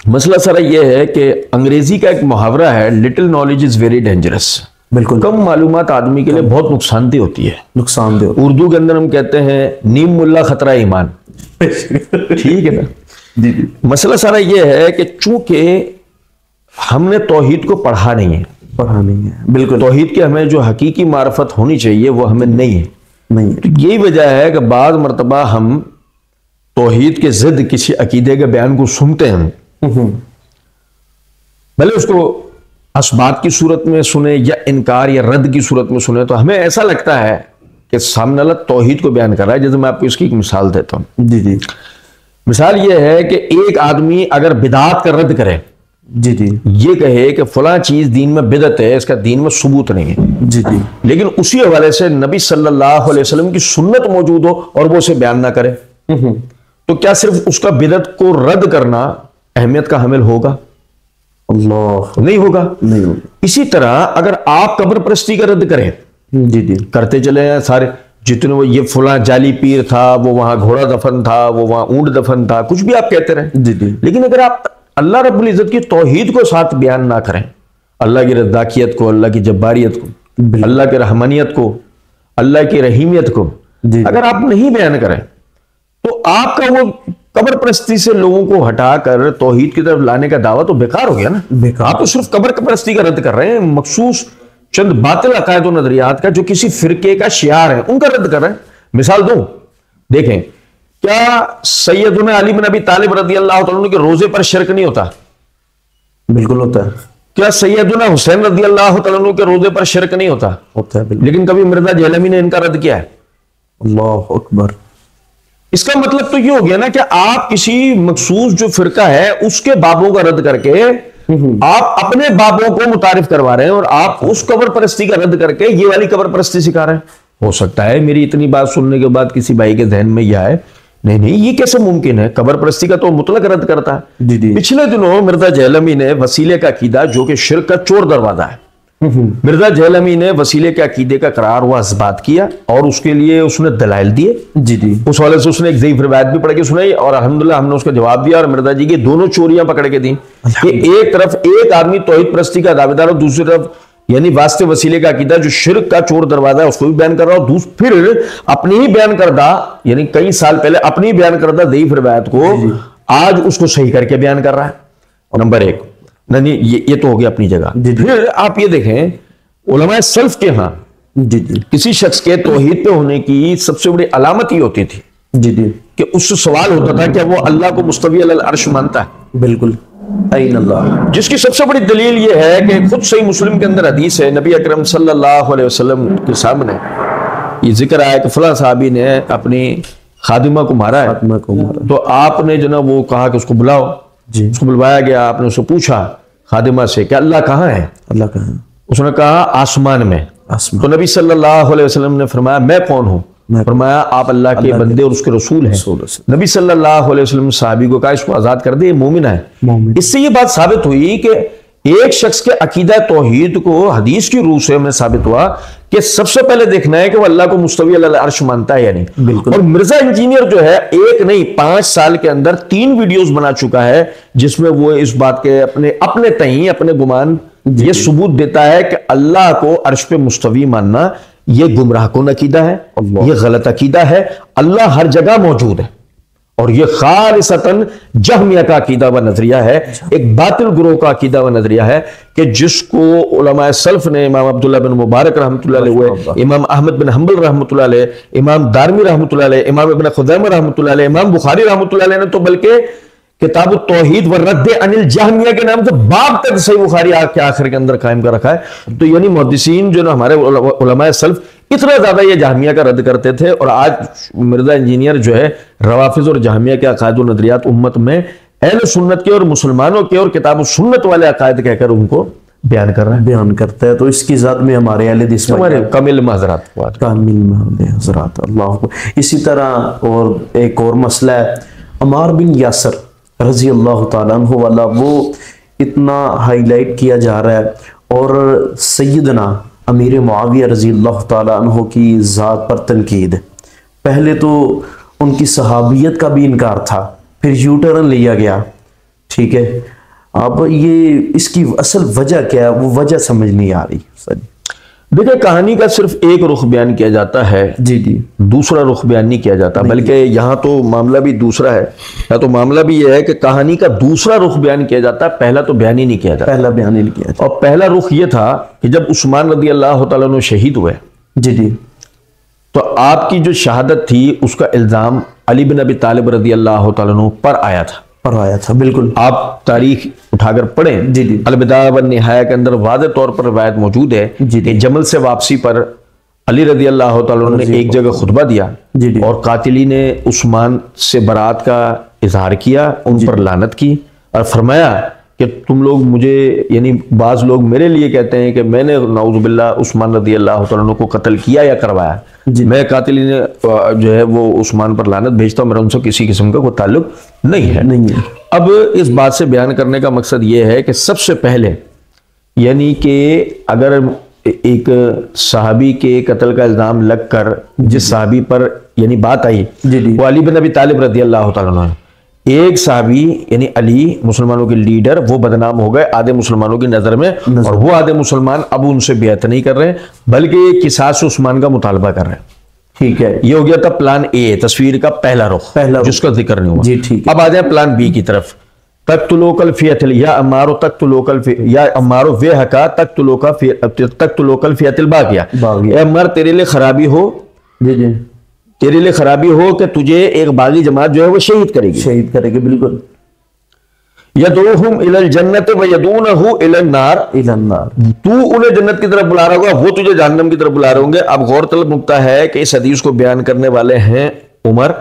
मसला सारा यह है कि अंग्रेजी का एक मुहावरा है, little knowledge is very dangerous. बिल्कुल, कम मालूमात आदमी के लिए बहुत नुकसानदेह होती है। नुकसानदेह। उर्दू के अंदर हम कहते हैं नीम मुल्ला खतरा ईमान। ठीक है ना जी। मसला सारा यह है कि चूंकि हमने तौहीद को पढ़ा नहीं है, बिल्कुल, तौहीद की हमें जो हकीकी मार्फत होनी चाहिए वो हमें नहीं है। तो यही वजह है कि बाद मरतबा हम तौहीद के जिद किसी अकीदे के बयान को सुनते हैं, भले उसको असबात की सूरत में सुने या इनकार या रद्द की सूरत में सुने, तो हमें ऐसा लगता है कि सामने वाला तौहीद को बयान कर रहा है। जैसे मैं आपको इसकी एक मिसाल देता हूं। जी। मिसाल यह है कि एक आदमी अगर बिदात का रद्द करे, जी, ये कहे कि फला चीज दीन में बिदत है, इसका दीन में सबूत नहीं है, जी, लेकिन उसी हवाले से नबी सल्लल्लाहु अलैहि वसल्लम की सुन्नत मौजूद हो और वो उसे बयान ना करे, तो क्या सिर्फ उसका बिदत को रद्द करना अहमियत का हामिल होगा? अल्लाह, नहीं होगा। नहीं। इसी तरह अगर आप कब्र परस्ती का रद्द करें, जी, करते चले हैं सारे, जितने वो ये फला जाली पीर था, वो वहां घोड़ा दफन था, वो वहां ऊंट दफन था, कुछ भी आप कहते रहे, जी, लेकिन अगर आप अल्लाह रब्बुल इज्जत की तौहीद को साथ बयान ना करें, अल्लाह की रज़ाकियत को, अल्लाह की जब्बारियत को, अल्लाह की रहमानियत को, अल्लाह की रहीमियत को अगर आप नहीं बयान करें, तो आपका वो कब्र परस्ती से लोगों को हटाकर तौहीद की तरफ लाने का दावा तो बेकार हो गया ना। बेकार। आप तो सिर्फ कब्र परस्ती का रद्द कर रहे हैं, मखसूस चंद बातिल अकायद और नजरियात का जो किसी फिरके का शियार है उनका रद्द कर रहे हैं। मिसाल दूं, देखें, क्या सैयदुना अली बिन अबी तालिब रज़ियल्लाहु तआला अन्हु के रोजे पर शिरक नहीं होता? बिल्कुल होता है। क्या सैयदुना हुसैन रज़ियल्लाहु तआला अन्हु के रोजे पर शिरक नहीं होता? होता है। लेकिन कभी मिर्जा जहलमी ने इनका रद्द किया है? अल्लाह अकबर। इसका मतलब तो ये हो गया ना कि आप किसी मखसूस जो फिरका है उसके बाबों का रद्द करके आप अपने बाबों को मुतारिफ करवा रहे हैं और आप उस कब्र परस्ती का रद्द करके ये वाली कब्र परस्ती सिखा रहे हैं। हो सकता है मेरी इतनी बात सुनने के बाद किसी भाई के जहन में यह आए, नहीं ये कैसे मुमकिन है, कब्र परस्ती का तो मुतलक रद्द करता है। पिछले दिनों मिर्जा जहलमी ने वसीले का अकीदा, जो कि शिर्क का चोर दरवाजा है, मिर्जा जहलमी ने वसीले के अकीदे का करार हुआ इस्बात किया और उसके लिए उसने दलाइल दिए। जी। उस वाले से उसने एक ज़ईफ़ रिवायत भी पढ़ के सुनाई और अल्हम्दुलिल्लाह हमने उसका जवाब दिया और मिर्जा जी की दोनों चोरियां पकड़ के दी कि एक तरफ एक आदमी तौहीद परस्ती का दावेदार और दूसरी तरफ यानी वास्ते वसीले का अकीदा, जो शिर्क का चोर दरवाजा है उसको भी बयान कर रहा हूं। फिर अपनी ही बयान करदा, यानी कई साल पहले अपनी बयान करदा दईफ रिवायत को आज उसको सही करके बयान कर रहा है। नंबर एक, नहीं ये तो हो गया अपनी जगह। फिर आप ये देखें, उलमाए सल्फ के यहां किसी शख्स के तौहीद पे होने की सबसे बड़ी अलामत ही होती थी कि उससे सवाल होता था कि वो अल्लाह को मुस्तवी अलल अर्श मानता है। बिल्कुल, अल्लाह, जिसकी सबसे बड़ी दलील ये है कि खुद सही मुस्लिम के अंदर हदीस है, नबी अकरम सल्लल्लाहु अलैहि वसल्लम के सामने ये जिक्र आया कि फलां साहबी ने अपनी खादिमा को मारा है, तो आपने जो ना वो कहा कि उसको बुलाओ जी। उसको बुलवाया गया, आपने उससे पूछा खादिमा से कि अल्लाह कहाँ है, अल्लाह कहाँ है? उसने कहा आसमान में। तो नबी सल्लल्लाहु अलैहि वसल्लम ने फरमाया मैं कौन हूँ? फरमाया आप अल्लाह के बंदे और उसके रसूल हैं। नबी सल्लल्लाहु अलैहि वसल्लम साहबी को कहा इसको आजाद कर दे, मोमिन है। इससे ये बात साबित हुई कि एक शख्स के अकीदा तौहीद को हदीस की रूह से हमें साबित हुआ कि सबसे पहले देखना है कि वो अल्लाह को मुस्तवी अलल अर्श मानता है या नहीं। बिल्कुल। और मिर्जा इंजीनियर जो है एक नहीं 5 साल के अंदर 3 वीडियोस बना चुका है जिसमें वो इस बात के अपने तहीं अपने गुमान ये सबूत देता है कि अल्लाह को अर्श पे मुस्तवी मानना ये गुमराह कुन अकीदा है, ये गलत अकीदा है। अल्लाह हर जगह मौजूद है और ये खालिसतन जहमिया का अकीदा व नजरिया है, एक बातिल गुरोह का अकीदा व नजरिया है कि जिसको उलमाए सल्फ ने, इमाम अब्दुल्लाह बिन मुबारक रहमतुल्लाह अलैहि, इमाम अहमद बिन हंबल रहमतुल्लाह अलैहि, इमाम दारमी रहमतुल्लाह अलैहि, इमाम इब्न खुज़ैमा रहमतुल्लाह अलैहि, इमाम बुखारी रहमतुल्लाह अलैहि ने तो बल्कि किताब तौहीद व रद्द अनिल जहमिया के नाम से बाब तक सही बुखारी के आखिर के अंदर कायम कर रखा है। तो यानी मुहद्दिसीन जो ना हमारे उलमाए सल्फ इतना ज्यादा ये जहमिया का रद्द करते थे और आज मिर्जा इंजीनियर जो है रवाफिज और जहमिया के अकायद और नजरियात उम्मत में अहले सुन्नत के और मुसलमानों के और किताब सुन्नत वाले अकायद कहकर उनको बयान कर रहा है, बयान करता है। तो इसकी जात में हमारे अहले हदीस हमारे कामिल हज़रात अल्लाह। इसी तरह और एक और मसला है, अमार बिन यासर रजी अल्लाह ताला अन्हु वाला, वो इतना हाईलाइट किया जा रहा है और सैयदना अमीर मुआविया रजी अल्लाह ताला अन्हु की ज़ात पर तनकीद। पहले तो उनकी सहाबियत का भी इनकार था, फिर यू टर्न लिया गया, ठीक है। अब ये इसकी असल वजह क्या है, वो वजह समझ नहीं आ रही। सर देखिए, कहानी का सिर्फ एक रुख बयान किया जाता है, जी जी, दूसरा रुख बयान नहीं किया जाता, बल्कि यहाँ तो मामला भी दूसरा है। या तो मामला भी यह है कि कहानी का दूसरा रुख बयान किया जाता है, पहला तो बयान ही नहीं किया जाता। पहला बयान ही नहीं किया जाता। और पहला रुख यह था कि जब उस्मान रज़ी अल्लाह तआला अन्हु शहीद हुए, जी जी, तो आपकी जो शहादत थी उसका इल्जाम अली बिन अबी तालिब रज़ी अल्लाह तआला अन्हु पर आया था। बिल्कुल, आप तारीख उठाकर पढ़ें, जी जी, अल-बिदाया व निहाया के अंदर वाज़ेह तौर पर रिवायत मौजूद है कि जमल से वापसी पर अली रज़ी अल्लाह तआला अन्हु ने एक जगह खुतबा दिया और कातिली ने उस्मान से बरात का इजहार किया, उन पर लानत की और फरमाया कि तुम लोग मुझे, यानी बाज लोग मेरे लिए कहते हैं कि मैंने नाउज़ुबिल्लाह उस्मान रज़ी अल्लाह तआला अन्हु को कत्ल किया या करवाया। मैं कातिली ने जो है वो उस्मान पर लानत भेजता हूं, मेरा उनसे किसी किस्म का कोई ताल्लुक नहीं है। अब इस बात से बयान करने का मकसद ये है कि सबसे पहले यानी कि अगर एक सहाबी के कत्ल का इल्जाम लगकर जिस सहाबी पर यानी बात आई वो अली बिन अबी तालिब रज़ी अल्लाह तआला अन्हु, एक साहबी यानी अली मुसलमानों के लीडर, वो बदनाम हो गए आधे मुसलमानों की नजर में, और वो आधे मुसलमान अब उनसे बेअत नहीं कर रहे बल्कि किसास उस्मान का मुतालबा कर रहे हैं। ठीक है, ये हो गया था प्लान ए, तस्वीर का पहला रुख जिसका जिक्र नहीं हुआ। जी ठीक है। अब आ जाए प्लान बी की तरफ। तक्तुलोकल फियतिल या अमारो तक्तुलोकल या अमारो वे हका तक्तुलोकल फियतिल बागिया। अमर तेरे लिए खराबी हो, जी जी, तेरे लिए खराबी हो कि तुझे एक बागी जमात जो है वो शहीद करेगी। बिल्कुल। यदूहुम इलल जन्नत व यदूनहु इलन नार, तू उन्हें जन्नत की तरफ बुला रहा होगा, वो तुझे जहन्नम की तरफ बुला रहे होंगे। अब गौरतलब नुक्ता है कि इस हदीस को बयान करने वाले हैं उमर,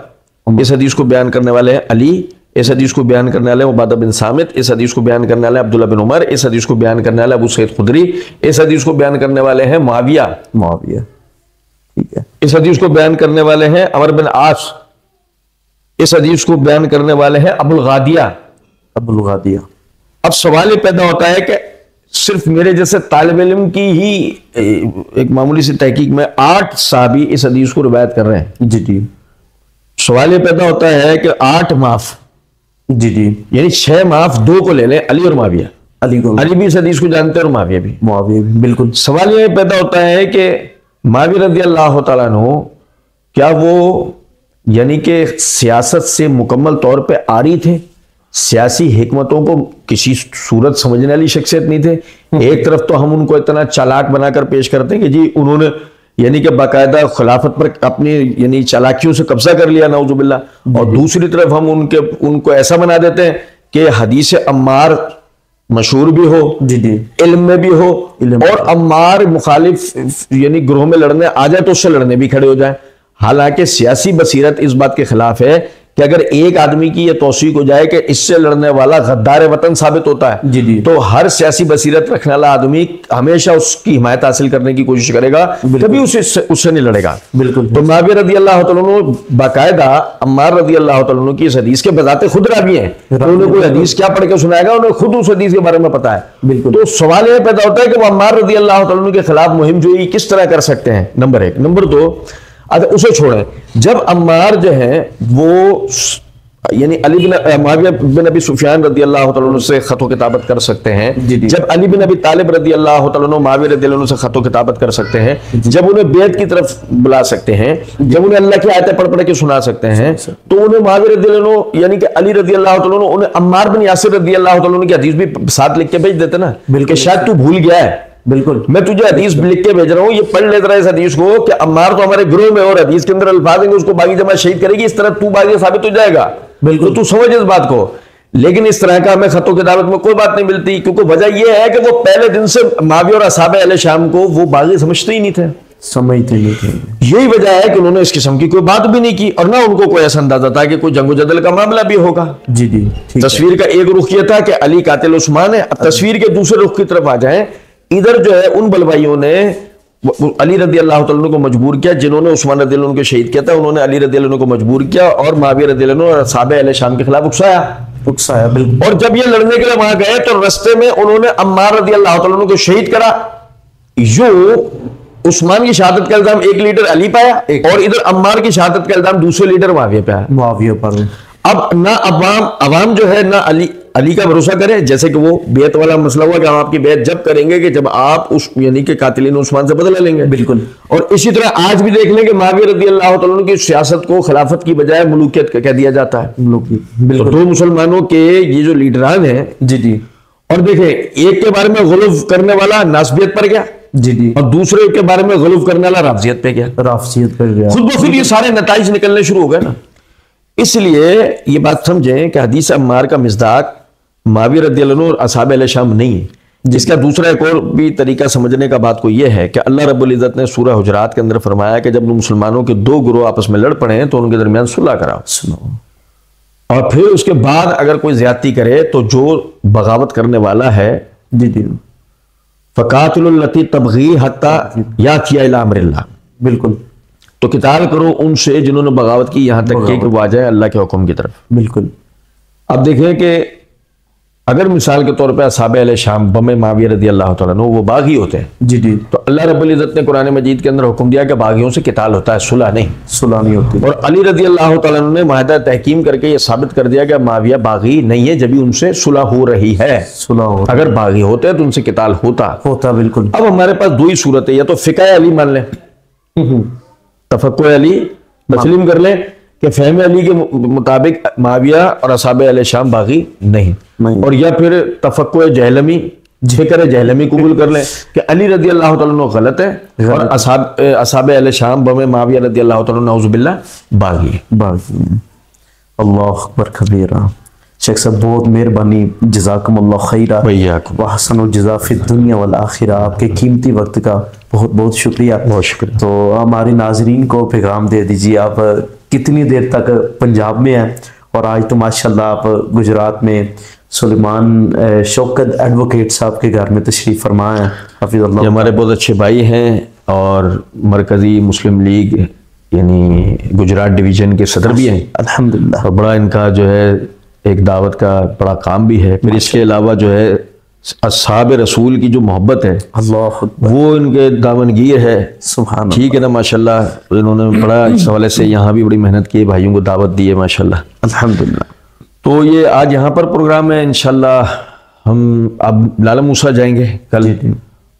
इस हदीस को बयान करने वाले हैं अली, इस हदीस को बयान करने वाले उबादा बिन सामित, इस हदीस को बयान करने वाले अब्दुल्लाह बिन उमर, इस हदीस को बयान करने वाले अबू सईद खुदरी, इस हदीस को बयान करने वाले हैं मुआविया, ठीक है, इस हदीस को बयान करने वाले हैं अमर बिन आस, इस हदीस को बयान करने वाले हैं अबुल गादिया। अब सवाल ये पैदा होता है कि सिर्फ मेरे जैसे तालिब इल्म की ही एक मामूली सी तहकीक में 8 साहबी इस हदीस को रिवायत कर रहे हैं। जी जी। सवाल ये पैदा होता है कि 8 माफ, जी जी, यानी 6 माफ 2 को ले लें, अली और मुआविया, अली को, अली भी इस हदीस को जानते हैं और माविया भी। मुआविया भी, बिल्कुल। सवाल ये पैदा होता है कि माविया रज़ी अल्लाह तआला अन्हु क्या वो यानी कि सियासत से मुकम्मल तौर पे आरी थे, सियासी हिकमतों को किसी सूरत समझने वाली शख्सियत नहीं थे? एक तरफ तो हम उनको इतना चालाक बनाकर पेश करते हैं कि जी उन्होंने यानी कि बाकायदा खिलाफत पर अपनी यानी चालाकियों से कब्जा कर लिया, नाउजुबिल्ला, और दूसरी तरफ हम उनको ऐसा बना देते हैं कि हदीस अम्मार मशहूर भी हो, जी जी, इल्म में भी हो, और अम्मार मुखालिफ यानी ग्रोह में लड़ने आ जाए तो उससे लड़ने भी खड़े हो जाए। हालांकि सियासी बसीरत इस बात के खिलाफ है कि अगर एक आदमी की यह तौसीक हो जाए कि इससे लड़ने वाला गद्दार वतन साबित होता है, जी जी, तो हर सियासी बसीरत रखने वाला आदमी हमेशा उसकी हिमायत हासिल करने की कोशिश करेगा, कभी उससे नहीं लड़ेगा। बिल्कुल। तो माविया रज़ी अल्लाह तआला अन्हु बाकायदा अम्मार रज़ी अल्लाह तआला अन्हु की इस हदीस के बजाते खुद रावी हैं, तो उन्हें कोई हदीस क्या पढ़ के सुनाएगा, उन्हें खुद उस हदीस के बारे में पता है। बिल्कुल। तो सवाल यह पैदा होता है कि वो अम्मार रज़ी अल्लाह तआला अन्हु के खिलाफ मुहिम जोई किस तरह कर सकते हैं, नंबर एक। नंबर दो, अगर उसे छोड़ें, जब अम्मार जो है वो यानी अली बिन मुआविया बिन अबी सुफियान रज़ी अल्लाह तआला अन्हु से खतो किताबत कर सकते हैं, जब अली बिन अबी तालिब रज़ी अल्लाह तआला अन्हु मुआविया रज़ी अल्लाह अन्हु से खतो किताबत कर सकते हैं, जब उन्हें बेत की तरफ बुला सकते हैं, जब उन्हें अल्लाह की आयतें पढ़ पढ़ के सुना सकते हैं, तो उन्हें मुआविया रज़ी अल्लाह अन्हु यानी कि अली रज़ी अल्लाह तआला अन्हु उन्हें अम्मार बिन यासिर रज़ी अल्लाह तआला अन्हु की हदीस भी साथ लिख के भेज देते ना, कि शायद तू भूल गया है, बिल्कुल मैं तुझे हदीस लिख के भेज रहा हूं, ये पढ़ ले जरा इस हदीस को कि अम्मार तो हमारे गिरोह में और हदीस के अंदर अल्फाज हैं उसको बागी जमात शहीद करेगी, इस तरह तू बागी साबित हो जाएगा। बिल्कुल। तो तू समझ इस बात को। लेकिन इस तरह का हमें खतों की दावत में कोई बात नहीं मिलती, क्योंकि वजह यह है कि वो पहले दिन से माविया और असहाबे अहले शाम को वो बागी समझते ही नहीं थे, समझते नहीं थे। यही वजह है कि उन्होंने इस किस्म की कोई बात भी नहीं की, और ना उनको कोई ऐसा अंदाजा था कि कोई जंगो जदल का मामला भी होगा। जी जी। तस्वीर का एक रुख यह था कि अली कातिल उस्मान है। अब तस्वीर के दूसरे रुख की तरफ आ जाए, इधर जो है उन बलवाइयों ने अली रज़ी अल्लाह तआला अन्हु को मजबूर किया, जिन्होंने उस्मान रज़ी अल्लाह अन्हु को शहीद किया था, उन्होंने अली रज़ी अल्लाह अन्हु को मजबूर किया और मुआविया रज़ी अल्लाह अन्हु और असहाबे अहले शाम के खिलाफ उकसाया। बिल्कुल। और जब ये लड़ने के लिए वहां गए तो रास्ते में उन्होंने अम्मार रज़ी अल्लाह तआला अन्हु को शहीद करा। यो उस्मान की शहादत का इल्जाम एक लीडर अली पाया, और इधर अम्मार की शहादत का इल्जाम दूसरे लीडर मुआविया पे आया, मुआविया पर। अब ना अवाम जो है ना अली का भरोसा करे, जैसे कि वो बेत वाला मसला हुआ कि हम आपकी बेत जब करेंगे कि जब आप उस यानी कि कातिलीन उस्मान से बदला लेंगे। बिल्कुल। और इसी तरह आज भी देख लें कि माविया रज़ी अल्लाह तआला अन्हु की सियासत को खिलाफत की बजाय मुलूकियत कह दिया जाता है। बिल्कुल। तो दो मुसलमानों के ये जो लीडरान हैं, जी जी, और देखें एक के बारे में गुलूफ करने वाला नासबियत पर गया, जी जी, और दूसरे के बारे में गुलूफ करने वाला राफजियत पे गया, राफजियत पर गया। खुद ब खुद ये सारे नताइज निकलने शुरू हो गए ना। इसलिए ये बात समझें कि हदीस अम्मार का मिज़दाक मुआविया रज़ी अल्लाह अन्हु और असहाबे अहले शाम नहीं है। जिसका दूसरा एक और भी तरीका समझने का बात को यह है कि अल्लाह रब्बुल इज़्ज़त ने सूरह हुजरात के अंदर फरमाया कि जब मुसलमानों के दो गिरोह आपस में लड़ पड़े तो उनके दरमियान सुलह कराओ, सुनो, और फिर उसके बाद अगर कोई ज्यादती करे तो जो बगावत करने वाला है, जी जी, फ़क़ातिलुल लती तबग़ी हत्ता यातिया इला अम्रिल्लाह, बिल्कुल, तो किताल करो उनसे जिन्होंने बगावत की यहाँ तक कि वो आ जाए अल्लाह के हुक्म की तरफ। बिल्कुल। अब देखें कि अगर मिसाल के तौर पे असहाबे अहले शाम बमे मुआविया रज़ी अल्लाह तआला अन्हु वो बागी होते हैं, जी जी, तो अल्लाह रब्बुल इज़्ज़त ने कुरान मजीद के अंदर हुक्म दिया कि बागियों से किताल होता है, सुलह नहीं होती। और अली रज़ी अल्लाह तआला अन्हु ने माहिदा तहकीम करके ये साबित कर दिया कि मुआविया बागी नहीं है, जब भी उनसे सुलह हो रही है, अगर बागी होते हैं तो उनसे किताल होता। बिल्कुल। अब हमारे पास दो ही सूरत है, या तो फिक़्ह अली मान लें, तफक्कुर अली तस्लीम कर लें कि फहम अली के मुताबिक मुआविया और असहाबे अहले शाम बागी नहीं, और या फिर तफक्कुर जहलमी, फिक्र जहलमी कबूल कर लें कि अली रज़ी अल्लाह तआला अन्हु गलत है और असहाबे अहले शाम बमे मुआविया रज़ी अल्लाह तआला अन्हु नऊज़ुबिल्लाह बागी। अल्लाह अकबर कबीरा। शेख साहब बहुत मेहरबानी, जज़ाकुमुल्लाह खैरा व हसनुल जज़ा फिद दुनिया वल आखिरा। आपके कीमती वक्त का बहुत बहुत शुक्रिया। बहुत शुक्रिया। तो हमारे नाजरीन को पैगाम दे दीजिए, आप कितनी देर तक पंजाब में हैं, और आज तो माशाल्लाह आप गुजरात में सुलेमान शौकत एडवोकेट साहब के घर में तशरीफ़ फरमा है, हाफिज़ल्लाह। हमारे बहुत अच्छे भाई हैं और मरकज़ी मुस्लिम लीग यानी गुजरात डिवीज़न के सदर भी हैं, अल्हम्दुलिल्लाह। और बड़ा इनका जो है एक दावत का बड़ा काम भी है। फिर इसके अलावा जो है अस्हाब रसूल की जो मोहब्बत है, अल्लाह, वो इनके दामनगीर है, सुभान, ठीक है ना, माशाल्लाह। इन्होंने बड़ा इस हवाले से यहाँ भी बड़ी मेहनत की, भाइयों को दावत दी है, माशाल्लाह, अल्हम्दुलिल्लाह। तो ये आज यहाँ पर प्रोग्राम है, इंशाल्लाह हम अब लाला मूसा जाएंगे कल,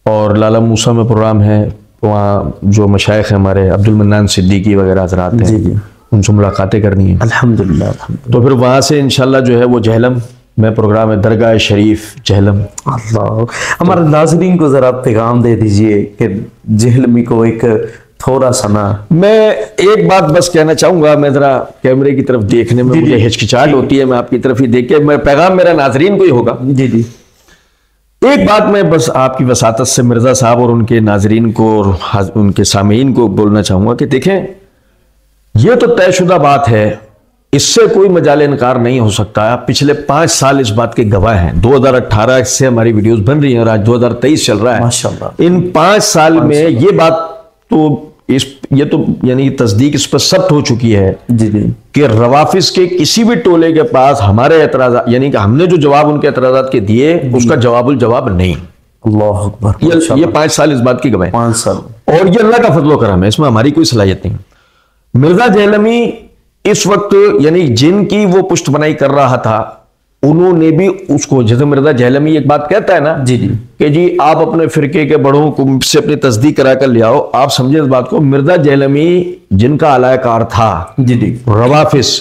और लाला मूसा में प्रोग्राम है, वहाँ जो मशाइख हैं हमारे अब्दुल मन्नान सिद्दीकी वगैरह हजरात हैं, उनसे मुलाकातें करनी है अल्हम्दुलिल्लाह। तो फिर वहाँ से इंशाल्लाह जो है वो जहलम में प्रोग्राम है, दरगाह शरीफ जहलम। अल्लाह, हमारे नाज़रीन को जरा पैगाम दे दीजिए कि जहलमी को एक थोड़ा सा ना। मैं एक बात बस कहना चाहूंगा, मैं जरा कैमरे की तरफ देखने में मुझे हिचकिचाहट होती है, मैं आपकी तरफ ही देख के, मैं पैगाम मेरा नाजरीन को ही होगा। जी जी, एक बात मैं बस आपकी वसातत से मिर्जा साहब और उनके नाजरीन को और उनके सामीन को बोलना चाहूंगा कि देखें, यह तो तयशुदा बात है, इससे कोई मजाल इनकार नहीं हो सकता। पिछले 5 साल इस बात के गवाह हैं। 2018 से हमारी वीडियोस बन रही हैं और आज 2023 चल रहा है माशाल्लाह। इन 5 साल में ये बात तो ये तो यानी तस्दीक इस पर सख्त हो चुकी है जी जी, कि रवाफिज के किसी भी टोले के पास हमारे एतराज़, यानी कि हमने जो जवाब उनके एतराज़ात के दिए उसका जवाबुल जवाब नहीं। अल्लाह अकबर। ये 5 साल इस बात की गवाह, 5 साल, और ये अल्लाह का फजल करम है, इसमें हमारी कोई सलाहियत नहीं। मिर्जा जहलमी इस वक्त यानी जिनकी वो पुष्ट बनाई कर रहा था, उन्होंने भी उसको, जैसे मिर्जा जहलमी एक बात कहता है ना जी जी, कि जी आप अपने फिरके के बड़ों को से अपनी तस्दीक करा कर ले आओ, आप समझे इस बात को। मिर्जा जहलमी जिनका अलायकार था जी जी, रवाफिस,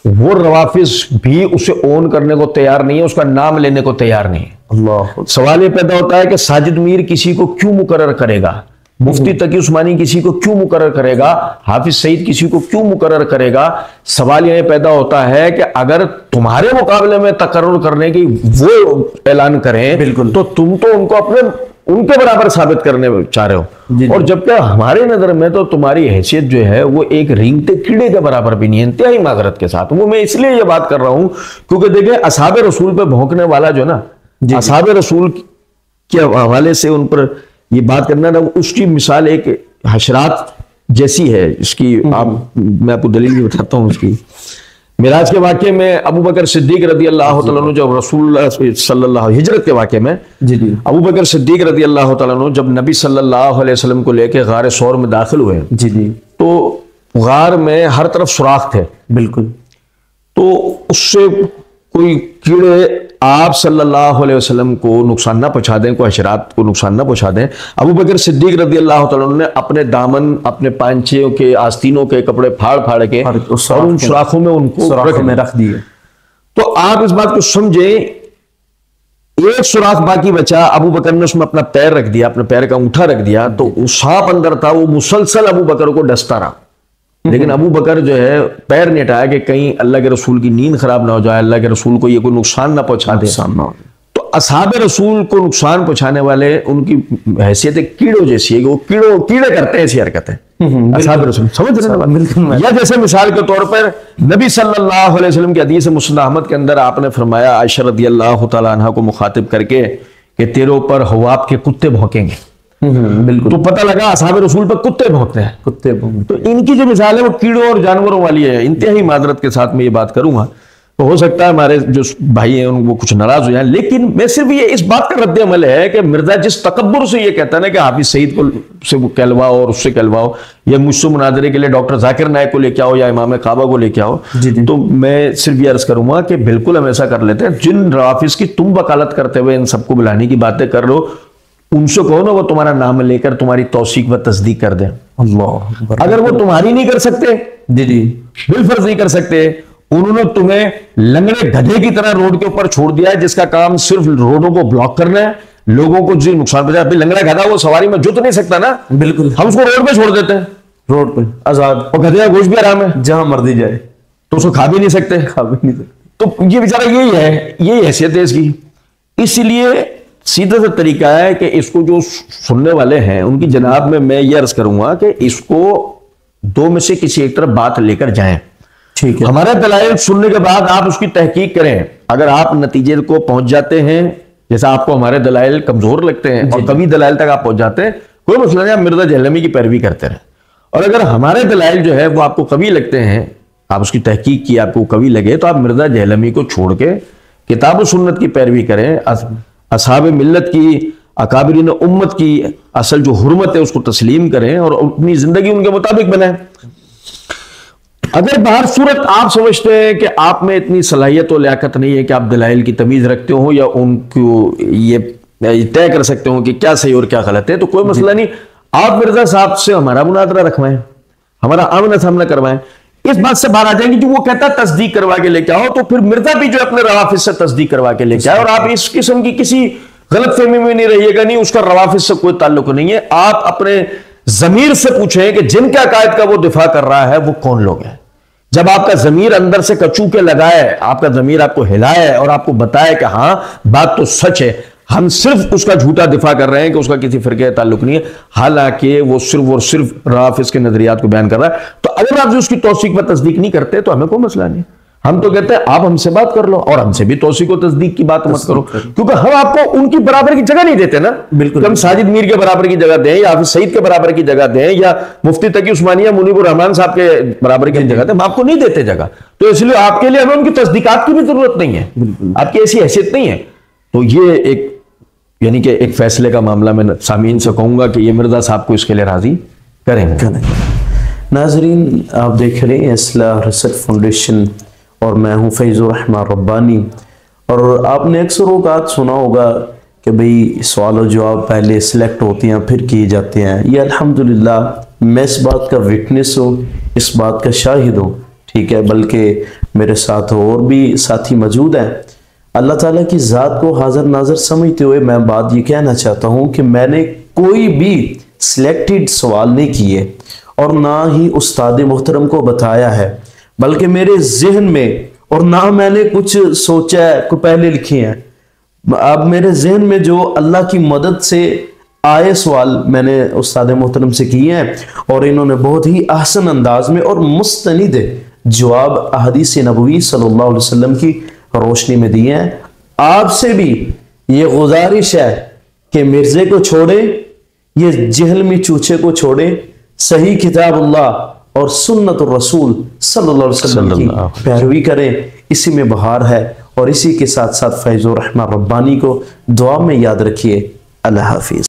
वो रवाफिस भी उसे ओन करने को तैयार नहीं है, उसका नाम लेने को तैयार नहीं है। अल्लाह, सवाल ये पैदा होता है कि साजिद मीर किसी को क्यों मुकर्रर करेगा, मुफ्ती तकी उस्मानी किसी को क्यों मुकर्रर करेगा, हाफिज सईद किसी को क्यों मुकर्रर करेगा। सवाल यह पैदा होता है कि अगर तुम्हारे मुकाबले में तकर्रुर करने की वो ऐलान करें, बिल्कुल, तो तुम तो उनको अपने उनके बराबर साबित करने चाह रहे हो, और जबकि हमारे नजर में तो तुम्हारी हैसियत जो है वो एक रेंगते कीड़े के बराबर भी नहीं है, इंतहाई माजरत के साथ। वो मैं इसलिए ये बात कर रहा हूं क्योंकि देखिए, असहाब रसूल पे भौंकने वाला जो ना, असहाब रसूल के हवाले से उन पर ये बात करना ना, उसकी मिसाल एक हशरात जैसी है। इसकी मैं आपको दलील भी बताता हूँ उसकी। मिराज के वाक़े में अबू बकर सिद्दीक रदी अल्लाह तआला अन्हु, जब रसूलुल्लाह सल्लल्लाहु हिजरत के वाक़े में जी जी, अबू बकर सिद्दीक रदी अल्लाह तआला अन्हु जब नबी सल्लल्लाहु अलैहि वसल्लम को लेके गार सौर में दाखिल हुए जी जी, तो गार में हर तरफ सुराख थे, बिल्कुल, तो उससे कोई कीड़े आप सल्लल्लाहु अलैहि वसल्लम को नुकसान ना पहुंचा दें, कोई हशरात को नुकसान ना पहुंचा दें। अबू बकर सिद्दीक रदी अल्लाह तआला अन्हु ने अपने दामन, अपने पांचों के आस्तीनों के कपड़े फाड़ फाड़ के और उन सुराखों में उनको रख दिए। तो आप इस बात को समझे, एक सुराख बाकी बचा, अबू बकर ने उसमें अपना पैर रख दिया, अपने पैर का अंगूठा रख दिया, तो वो सांप अंदर था, वो मुसलसल अबू बकर को डसता रहा। लेकिन अबू बकर जो है पैर नहीं हटाया कि कहीं अल्लाह के रसूल की नींद खराब ना हो जाए, अल्लाह के रसूल को ये कोई नुकसान ना पहुंचा दे। तो असहाब रसूल को नुकसान पहुंचाने वाले, उनकी हैसियत कीड़ों जैसी है, वो कीड़े करते हैं ऐसी हरकतें असहाब रसूल, समझ रहे हैं। या जैसे मिसाल के तौर पर नबी सल्लल्लाहु अलैहि वसल्लम की हदीस मुस्नद अहमद के अंदर आपने फरमाया आयशा रदियल्लाहु तआला अन्हा को मुखातिब करके कि तेरे ऊपर हवाब के कुत्ते भौंकेंगे। बिल्कुल, तो पता लगा असहाब रसूल पर कुत्ते भौंकते हैं, कुत्ते भौंकते। तो इनकी जो मिसाल है वो कीड़ों और जानवरों वाली है। इंतहाई माजरत के साथ मैं ये बात करूंगा, तो हो सकता है हमारे जो भाई हैं वो कुछ नाराज हो जाए, लेकिन मैं सिर्फ ये इस बात का रद्द अमल है कि मिर्जा जिस तकब्बुर से ये कहता है ना कि हाफिज सईद को से वो कहलवाओ और उससे कहलवाओ, या मुझसे मुनाजरे के लिए डॉक्टर जाकिर नायक को लेके आओ या इमाम काबा को लेके आओ, तो मैं सिर्फ ये अर्ज करूंगा कि बिल्कुल हम ऐसा कर लेते हैं। जिन राफिज की तुम वकालत करते हुए इन सबको बुलाने की बातें कर रहे हो, उनसे कहो ना वो तुम्हारा नाम लेकर तुम्हारी तौसीक व तस्दीक कर दें। अल्लाह, अगर वो तुम्हारी नहीं कर सकते, जी जी, बिलफर्ज नहीं कर सकते, उन्होंने तुम्हें लंगड़े गधे की तरह रोड के ऊपर छोड़ दिया है, जिसका काम सिर्फ रोडों को ब्लॉक करना है, लोगों को जो नुकसान पहुंचा। अभी लंगड़ा गधा वो सवारी में जुत नहीं सकता ना, बिल्कुल, हम उसको रोड पे छोड़ देते हैं, रोड पे आजाद, और गधे का गोश्त भी आराम है, जहां मर्जी जाए, तो उसको खा भी नहीं सकते। तो ये बेचारा यही है, यही हैसियत है इसकी। इसलिए सीधा सा तरीका है कि इसको जो सुनने वाले हैं उनकी जनाब में मैं ये अर्ज करूंगा कि इसको दो में से किसी एक तरफ बात लेकर जाएं। ठीक है, हमारा दलाइल सुनने के बाद आप उसकी तहकीक करें। अगर आप नतीजे को पहुंच जाते हैं, जैसा आपको हमारे दलाइल कमजोर लगते हैं और कभी दलाइल तक आप पहुंच जाते हैं, कोई मसला नहीं, आप मिर्जा जहलमी की पैरवी करते रहे। और अगर हमारे दलाइल जो है वो आपको कभी लगते हैं, आप उसकी तहकीक की आपको कभी लगे, तो आप मिर्जा जहलमी को छोड़ के किताब सुन्नत की पैरवी करें। असहाब मिल्लत की, अकाबिरीन उम्मत की असल जो हुर्मत है उसको तस्लीम करें और अपनी जिंदगी उनके मुताबिक बनाएं। अगर बाहर सूरत आप समझते हैं कि आप में इतनी सलाहियत और लियाकत नहीं है कि आप दलाइल की तमीज़ रखते हो या उनको ये तय कर सकते हो कि क्या सही और क्या गलत है, तो कोई मसला नहीं, आप मिर्जा साहब से हमारा मुनाजरा रखवाएं, हमारा आमना सामना करवाएं। इस बात से बाहर आ जाएंगे जो वो कहता है तस्दीक करवा के लेके आओ, तो फिर मिर्जा भी जो अपने रवाफिज से तस्दीक करवा के लेके आए, और आप इस किस्म की किसी गलत फहमी में नहीं रहिएगा, नहीं उसका रवाफिज से कोई ताल्लुक नहीं है। आप अपने जमीर से पूछें कि जिनके अकायद का वो दिफा कर रहा है वो कौन लोग हैं। जब आपका जमीर अंदर से कचू के लगाए, आपका जमीर आपको हिलाए और आपको बताए कि हाँ बात तो सच है, हम सिर्फ उसका झूठा दिफा कर रहे हैं कि उसका किसी फिरके ताल्लुक नहीं है, हालांकि वो सिर्फ और सिर्फ राफिज के नजरियात को बयान कर रहा है, तो अगर आप उसकी तौसीक पर तस्दीक नहीं करते तो हमें कोई मसला नहीं। हम तो कहते हैं आप हमसे बात कर लो और हमसे भी तौसीक और तस्दीक की बात मत करो, क्योंकि हम आपको उनकी बराबर की जगह नहीं देते ना। बिल्कुल, हम साजिद मीर के बराबर की जगह दें या हाफिज सईद के बराबर की जगह दें या मुफ्ती तकी उस्मानिया मुनीबुर रहमान साहब के बराबर की जगह दें, हम आपको नहीं देते जगह, तो इसलिए आपके लिए हमें उनकी तस्दीकात की भी जरूरत नहीं है, आपकी ऐसी हैसियत नहीं है। तो ये एक यानी कि एक फैसले का मामला मैं सामीन से कहूंगा कि ये मिर्जा साहब को इसके लिए राजी करेंगे। नाजरीन, आप देख रहे हैं इस्लाह रिसर्च फाउंडेशन और मैं हूं फैज़ुर रहमान रब्बानी। और आपने अक्सर औक़ात सुना होगा कि भाई सवाल और जवाब पहले सिलेक्ट होते हैं फिर किए जाते हैं। ये अल्हम्दुलिल्लाह मैं इस बात का विटनेस हूँ, इस बात का शाहिद हूँ, ठीक है, बल्कि मेरे साथ और भी साथी मौजूद हैं। अल्लाह ताला की ज़ात को हाजिर नाजर समझते हुए मैं बात ये कहना चाहता हूँ कि मैंने कोई भी सिलेक्टेड सवाल नहीं किए और ना ही उस्ताद मोहतरम को बताया है, बल्कि मेरे जहन में, और ना मैंने कुछ सोचा है को पहले लिखे हैं। अब मेरे जहन में जो अल्लाह की मदद से आए सवाल मैंने उस्ताद मोहतरम से किए हैं और इन्होंने बहुत ही आसान अंदाज में और मुस्तनिद जवाब अहदीस नबवी सल्लल्लाहु अलैहि वसल्लम की रोशनी में दिए हैं। आपसे भी ये गुजारिश है कि मिर्जे को छोड़े, ये जहल में चूचे को छोड़े, सही किताबुल्लाह और सुन्नत रसूल सल्लल्लाहु अलैहि वसल्लम की पैरवी करें। इसी में बहार है। और इसी के साथ साथ फैज़ुर रहमान रब्बानी को दुआ में याद रखिए। अल्लाह हाफिज।